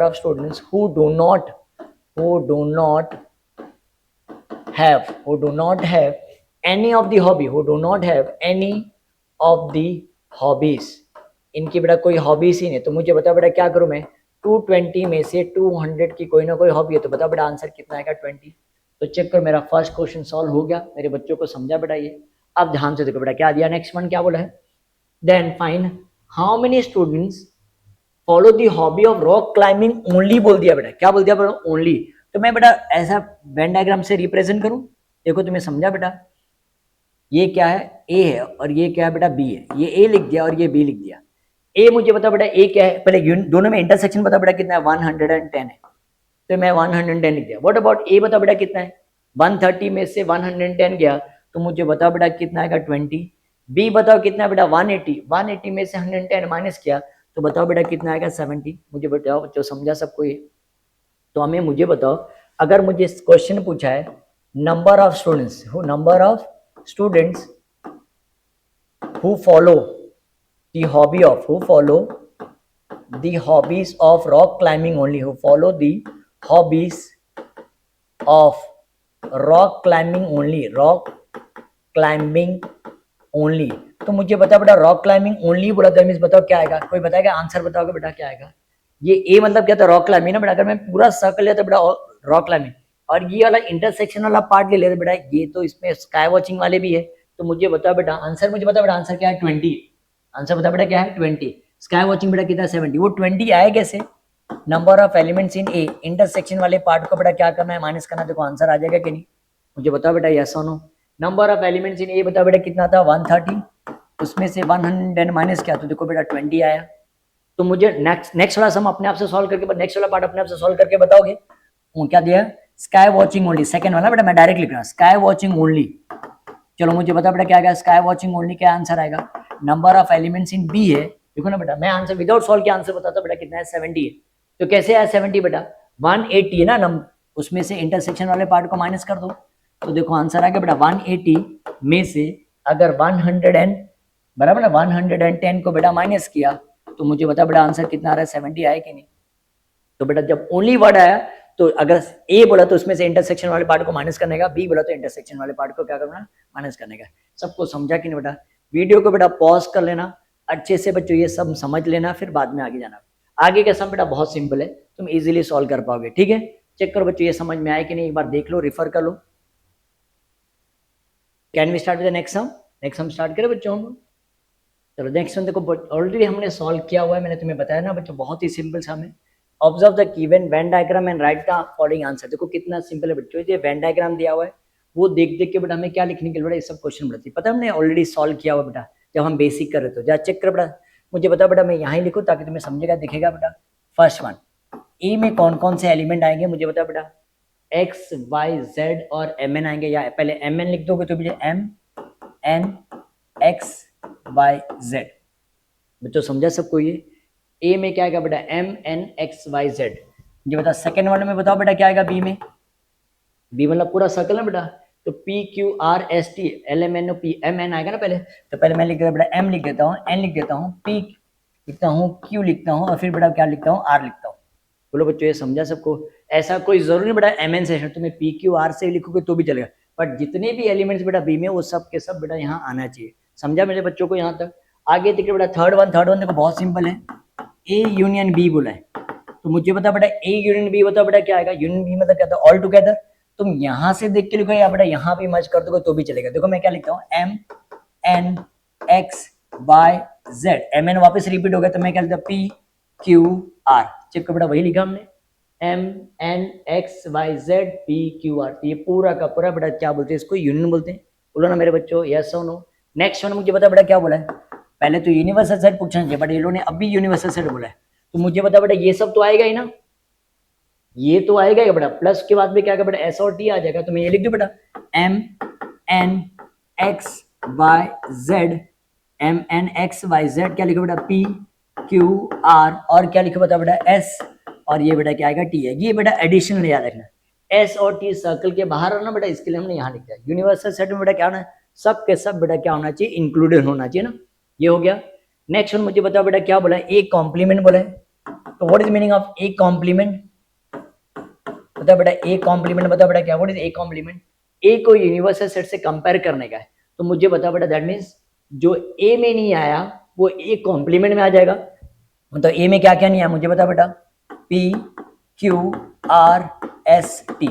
of students who do not have any of the hobbies, इनकी बेटा कोई हॉबीज ही नहीं। तो मुझे बता बेटा क्या करूं मैं? 220 में से 200 की कोई ना कोई हॉबी है, तो बता बेटा आंसर कितना आएगा? 20। तो चेक कर, मेरा फर्स्ट क्वेश्चन सॉल्व हो गया। मेरे बच्चों को समझा बेटा ये? अब ध्यान से देखो बेटा क्या दिया, नेक्स्ट वन क्या बोला है? Then find how many students follow the hobby of rock climbing only. बोल दिया बेटा, क्या बोल दिया बेटा? ओनली। तो मैं बेटा ऐसा वेन डायग्राम से रिप्रेजेंट करूं? देखो तुम्हें समझा बेटा, ये क्या है? ए है, और ये क्या है बेटा? बी है। ये ए लिख दिया और ये बी लिख दिया। ए मुझे बता बेटा ए क्या है? पहले दोनों में इंटरसेक्शन बता बेटा कितना है? 110 है, तो मैं 110 लिख दिया। व्हाट अबाउट ए बता बेटा कितना है? 130 में से 110 गया, तो मुझे बता बेटा कितना आएगा? 20। बी बताओ कितना है बेटा? 180 में से 110 माइनस किया, तो बताओ बेटा कितना आएगा? 70। मुझे बताओ बच्चों, समझा सबको ये? तो हमें मुझे बताओ, अगर मुझे क्वेश्चन पूछा है number of students who follow the hobbies of rock climbing only, of rock climbing only. तो मुझे बता बेटा रॉक क्लाइंबिंग ओनली बोला, तो मींस बताओ क्या आएगा? कोई बताएगा? आंसर बताओगे बेटा क्या आएगा? ये ए मतलब क्या था? रॉक क्लाइंबिंग ना बेटा। अगर मैं पूरा सर्कल लेता बेटा रॉक क्लाइंबिंग, और ये वाला इंटरसेक्शन वाला पार्ट ले लेते बेटा, ये तो इसमें स्काई वॉचिंग वाले भी है। तो मुझे बता बेटा आंसर, मुझे बता बेटा आंसर क्या है? 20। आंसर बता बेटा क्या है? 20। स्काई वॉचिंग बेटा कितना? 70। वो 20 आए कैसे? Number of elements in A, intersection वाले पार्ट को बेटा क्या करना है? माइनस करना। देखो आंसर आ जाएगा कि नहीं? मुझे बताओ बेटा यस और no. Number of elements in A बताओ बेटा कितना था? 130। उसमें से 110 माइनस किया, तो देखो बेटा 20 आया। तो मुझे नेक्स्ट वाला सम अपने आप से सॉल्व करके, नेक्स्ट वाला पार्ट अपने आप से सॉल्व करके बताओगे? क्या दिया? स्काई वॉचिंग ओनली, सेकंड वाला बेटा मैं डायरेक्ट लिख रहा हूं, स्काई वॉचिंग ओनली। चलो मुझे बता बेटा क्या आएगा? स्काई वॉचिंग ओनली क्या आंसर आएगा? Number of elements in B है। देखो ना बेटा, मैं आंसर विदाउट सॉल्व के आंसर बताता बेटा कितना है? 70 है। तो कैसे आया 70 बेटा? 180 है ना नंबर, उसमें से इंटरसेक्शन वाले पार्ट को माइनस कर दो, तो देखो आंसर आ गया बेटा 180 में से अगर 100 बराबर ना 110 को बेटा माइनस किया, तो मुझे बता बेटा आंसर कितना आ रहा है? 70 आया कि नहीं? तो बेटा जब ओनली वर्ड आया, तो अगर ए बोला तो उसमें से इंटरसेक्शन वाले पार्ट को माइनस करने का, बी बोला तो इंटरसेक्शन वाले पार्ट को क्या करना? माइनस करने का। सबको समझा कि नहीं बेटा? वीडियो को बेटा पॉज कर लेना अच्छे से बच्चों, ये सब समझ लेना, फिर बाद में आगे जाना। आगे का सम बेटा बहुत सिंपल है, तुम इजीली सॉल्व कर पाओगे। ठीक है, चेक करो बच्चों ये समझ में आए कि नहीं, एक बार देख लो, रिफर कर लो। Can we start with the next sum? Next sum start करें बच्चों हम? चलो नेक्स्ट वन देखो, ऑलरेडी हमने सॉल्व किया हुआ है, मैंने तुम्हें बताया ना बच्चों, बहुत ही सिंपल सम है। Observe the given Venn diagram and right the following answer. देखो कितना सिंपल है बच्चों, ये वेन डायग्राम दिया हुआ है, वो देख देख के बेटा हमें क्या लिखने के लिए बेटा ये सब क्वेश्चन बताती है। पता है हमने ऑलरेडी सॉल्व किया हुआ बेटा, जब हम बेसिक कर रहे थे। जा चेक कर बेटा, मुझे बता बेटा, मैं यहाँ ही लिखूँ ताकि तुम्हें समझेगा, दिखेगा बेटा। फर्स्ट वन, ए में कौन कौन से एलिमेंट आएंगे मुझे बता बेटा? एक्स वाई जेड और एम एन आएंगे, या पहले एम एन लिख दोगे तो मुझे M N X Y Z. बच्चों समझा सबको ये? ए में क्या आएगा बेटा? M N X Y Z. मुझे बता सेकेंड वन में बताओ बेटा क्या आएगा? बी में, बी मतलब पूरा सर्कल है बेटा, तो P Q R S T L M N O P M N आएगा ना पहले, तो पहले मैं लिख देता बेटा एम लिख देता हूँ, एन लिख देता हूँ, पी लिखता हूँ, क्यू लिखता हूँ, और फिर बेटा क्या लिखता हूँ? आर लिखता हूँ। बोलो बच्चों ये समझा सबको? ऐसा कोई जरूरी नहीं बेटा एम एन सेशन तुम्हें पी क्यू आर से लिखोगे तो भी चलेगा, बट जितने भी एलिमेंट्स बेटा बी में वो सब के सब बेटा यहाँ आना चाहिए। समझा मेरे बच्चों को यहाँ तक? आगे देखिए बेटा थर्ड वन देखो बहुत सिंपल है, ए यूनियन बी बोला है, तो मुझे बता बेटा ए यूनियन बी बता बेटा क्या आएगा? यूनियन बी मतलब क्या था? All together. तुम यहाँ से देख के लिखो या बेटा यहाँ पे मर्ज कर दोगे तो भी चलेगा। देखो मैं क्या लिखता हूँ? M N X Y Z, M N वापस रिपीट हो गया तो मैं क्या लिखता हूँ? P Q are. चेक करो बेटा वही लिखा हमने। M N X Y Z P Q R. तो ये पूरा का पूरा बेटा क्या बोलते हैं, इसको यूनियन बोलते हैं। बोलो ना मेरे बच्चों, यस और नो। नेक्स्ट वन मुझे बता बेटा क्या बोला है, पहले तो यूनिवर्सल सेट पूछना चाहिए बट ये लोगों ने अभी यूनिवर्सल सेट बोला है। तो मुझे बता बेटा ये सब तो आएगा ही ना, ये तो आएगा ही बेटा। प्लस के बाद में क्या बेटा एस और टी आ जाएगा। तो मैं ये लिख दूं बेटा M N X Y Z, M N X Y Z क्या लिखो बेटा पी क्यू आर, और क्या लिखो बता बेटा एस, और ये बेटा क्या आएगा टी है। ये बेटा एडिशन याद रखना, एस और टी सर्कल के बाहर आना बेटा, इसके लिए हमने यहाँ लिख दिया। यूनिवर्सल सेट में बेटा क्या होना है, सब के सब बेटा क्या होना चाहिए, इंक्लूडेड होना चाहिए ना। ये हो गया। नेक्स्ट वन मुझे बताओ बेटा क्या बोला है, ए कॉम्प्लीमेंट बोला है। तो what is meaning of A complement, बताओ बेटा ए कॉम्प्लीमेंट, बताओ बेटा क्या what is A complement. A को यूनिवर्सल सेट से कंपेयर करने का है। तो मुझे बताओ बेटा दैट मीन्स जो ए में नहीं आया वो ए कॉम्प्लीमेंट में आ जाएगा। मतलब ए में क्या क्या नहीं आया मुझे बता बेटा, P Q R S T,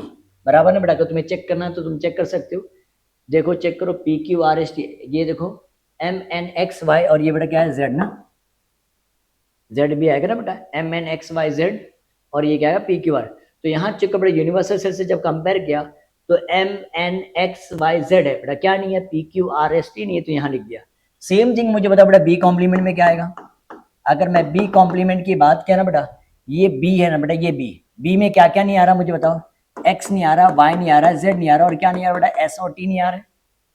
बराबर ना बेटा। तो तुम्हें चेक करना है तो तुम चेक कर सकते हो। देखो चेक करो P Q R S T, ये देखो एम एन एक्स वाई, और ये बेटा क्या है जेड ना, जेड भी आएगा ना बेटा, M N X Y Z, और ये क्या आएगा पी क्यू आर। तो यहाँ चेक करो बेटा यूनिवर्सल सेट से जब कंपेयर किया तो M N X Y Z है बेटा, क्या नहीं है P Q R S T नहीं है, तो यहाँ लिख दिया। सेम थिंग मुझे बता बेटा बी कॉम्प्लीमेंट में क्या आएगा। अगर मैं बी कॉम्प्लीमेंट की बात किया ना बेटा, ये बी है ना बेटा, ये बी में क्या क्या नहीं आ रहा मुझे बताओ, एक्स नहीं आ रहा, वाई नहीं आ रहा, जेड नहीं आ रहा, और क्या नहीं आ रहा बेटा एस और टी नहीं आ रहा है।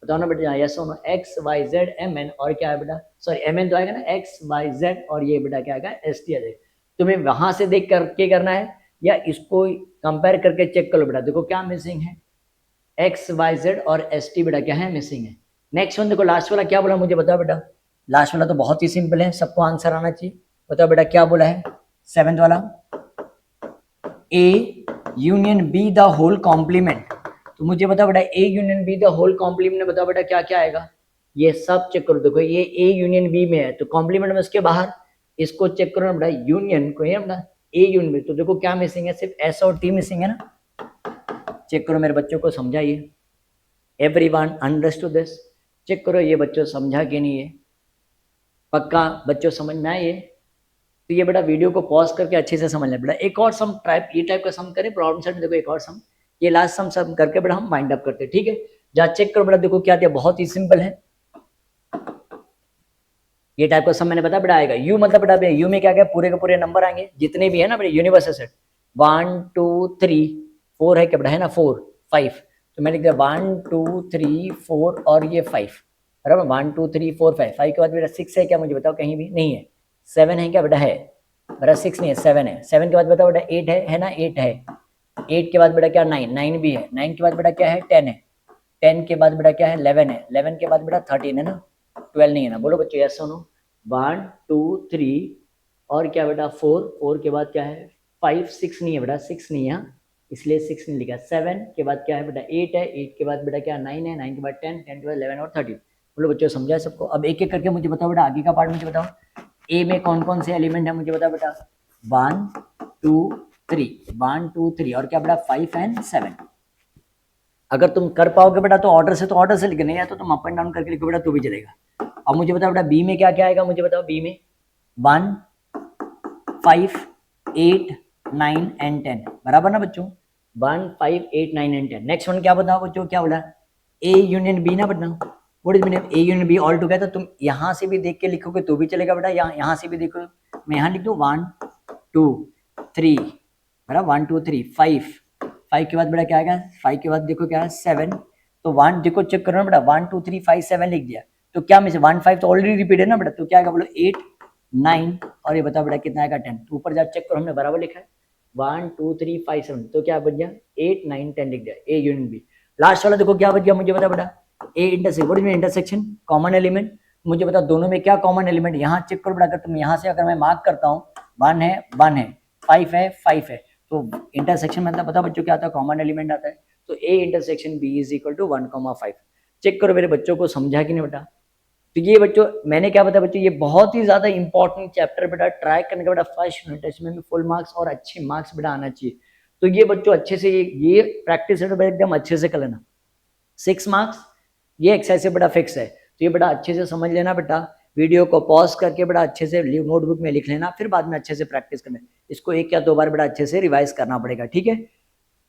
बताओ ना बेटा यस और no, X Y Z M N, और क्या है बेटा सॉरी एम एन तो आएगा ना, एक्स वाई जेड, और ये बेटा क्या आएगा एस टी आ जाएगा। तुम्हें वहां से देख करके करना है या इसको कंपेयर करके चेक करो बेटा। देखो क्या मिसिंग है, एक्स वाई जेड और एस टी बेटा क्या है मिसिंग है। नेक्स्ट वन देखो लास्ट वाला क्या बोला मुझे बताओ बेटा, लास्ट वाला तो बहुत ही सिंपल है, सबको आंसर आना चाहिए। बताओ बेटा क्या बोला है सेवेंथ वाला, A union B the whole complement. तो मुझे बताओ बेटा A union B the whole complement में बताओ बेटा क्या क्या आएगा। ये सब चेक करो, देखो ये ए यूनियन बी में है तो कॉम्प्लीमेंट में उसके बाहर, इसको चेक करो ना बेटा यूनियन को, ये बेटा ए यूनियन में, तो देखो क्या मिसिंग है, सिर्फ एस और टी मिसिंग है ना। चेक करो मेरे बच्चों को समझाइए, एवरीवन अंडरस्टूड दिस, चेक करो ये बच्चों समझा कि नहीं, है पक्का बच्चों समझ में आए। तो ये बेटा वीडियो को पॉज करके अच्छे से समझ लें बेटा। एक और सम टाइप ये टाइप का सम करें प्रॉब्लम सेट में, देखो एक और सम, ये लास्ट सम करके बेटा हम माइंड अप करते हैं, ठीक है। जहाँ चेक करो बेटा, देखो क्या दिया, बहुत ही सिंपल है। ये टाइप का सम मैंने बताया बेटा आएगा, यू मतलब बेटा यू में क्या क्या पूरे के पूरे नंबर आएंगे जितने भी है ना बेटा यूनिवर्सल सेट, 1 2 3 4 है क्या बेटा, है ना 4 5, तो मैंने लिख दिया 1 2 3 4 और ये 5, बराबर 1 2 3 4 5, 5 के बाद बेटा 6 है क्या मुझे बताओ, कहीं भी नहीं है। 7 है क्या बेटा, है बेटा, 6 नहीं है 7 है। 7 के बाद बताओ बेटा 8 है ना 8 है। 8 के बाद बेटा क्या 9, 9 भी है। 9 के बाद बेटा क्या है 10 है। 10 के बाद बेटा क्या है 11 है। 11 के बाद बेटा 13 है ना, 12 नहीं है ना, बोलो बच्चों यस सुनो। 1 2 3 और क्या बेटा 4, 4 के बाद क्या है 5, 6 नहीं है बेटा, 6 नहीं है इसलिए 6 नहीं लिखा। 7 के बाद क्या है बेटा 8 है। 8 के बाद बेटा क्या 9 है। 9 के बाद 10, 10 के बाद 11 और 13। बोलो बच्चों समझा सबको। अब एक एक करके मुझे बताओ बेटा, आगे का पार्ट मुझे बताओ, ए में कौन कौन से एलिमेंट है मुझे बताओ बेटा, 1 2 3, 1 2 3 और क्या बेटा 5 एंड 7। अगर तुम कर पाओगे बेटा तो ऑर्डर से लिखने, या तो तुम अप एंड डाउन करके लिखो बेटा तो भी चलेगा। अब मुझे बताओ बेटा बी में क्या क्या आएगा मुझे बताओ। बी में 1 5 8 9 एंड 10, बराबर ना बच्चों, 1 5 8 9 एंड 10। नेक्स्ट वन क्या बताओ बच्चों, क्या बोला ए यूनियन बी ना बेटा, what is meaning A union be all together. तुम यहाँ से भी देख के लिखोगे तो भी चलेगा बेटा, यहाँ से भी देखो, मैं यहाँ लिख दूँ 1 2 3, बराबर 1 2 3 5, 5 के बाद बेटा क्या आएगा, 5 के बाद देखो क्या है 7, तो 1 देखो चेक करो ना बेटा, 1 2 3 5 7 लिख दिया, तो क्या मिस 1 5 तो ऑलरेडी रिपीट है ना बेटा, तो क्या आएगा बोलो 8 9 और ये बताओ बेटा कितना आएगा 10। तो ऊपर जा चेक करो, हमने बराबर लिखा है 1 2 3 5 7, तो क्या बच गया 8 9 10 लिख दिया, ए यूनियन बी। लास्ट वाला देखो क्या बच गया मुझे बता बेटा, A intersection, what is mean intersection, common element. मुझे बता दोनों में क्या कॉमन एलिमेंट, यहाँ चेक करो बेटा, अगर तुम यहाँ से अगर मैं मार्क करता हूँ 1 है 1 है, 5 है 5 है, तो इंटरसेक्शन मतलब पता बच्चों क्या आता है, कॉमन एलिमेंट आता है। तो A intersection B is equal to 1,5। Check करो मेरे बच्चों को समझा कि नहीं बेटा। तो ये बच्चों मैंने क्या बताया बच्चों, ये बहुत ही ज्यादा इंपॉर्टेंट चैप्टर बेटा, ट्राई करने का बेटा फर्स्ट यूनिट टेस्ट में फुल मार्क्स और अच्छे मार्क्स बेटा आना चाहिए। तो ये बच्चों अच्छे से ये प्रैक्टिस एकदम अच्छे से कर लेना। 6 मार्क्स ये एक्सरसाइज से बेटा फिक्स है, तो ये बेटा अच्छे से समझ लेना बेटा। वीडियो को पॉज करके बड़ा अच्छे से नोटबुक में लिख लेना, फिर बाद में अच्छे से प्रैक्टिस करना। इसको 1 या 2 बार बड़ा अच्छे से रिवाइज करना पड़ेगा, ठीक है।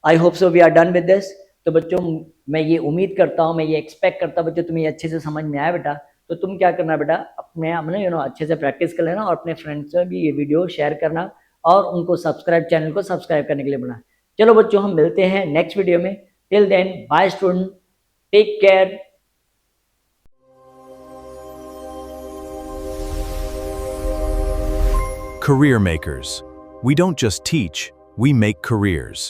I hope so we are done with this. तो बच्चों मैं ये उम्मीद करता हूँ, मैं ये एक्सपेक्ट करता हूँ बच्चों तुम्हें अच्छे से समझ में आया बेटा। तो तुम क्या करना बेटा, अपने अच्छे से प्रैक्टिस कर लेना और अपने फ्रेंड्स से भी ये वीडियो शेयर करना और उनको चैनल को सब्सक्राइब करने के लिए बोलना। चलो बच्चों हम मिलते हैं नेक्स्ट वीडियो में। Till then bye student, take care. Career makers. We don't just teach, we make careers.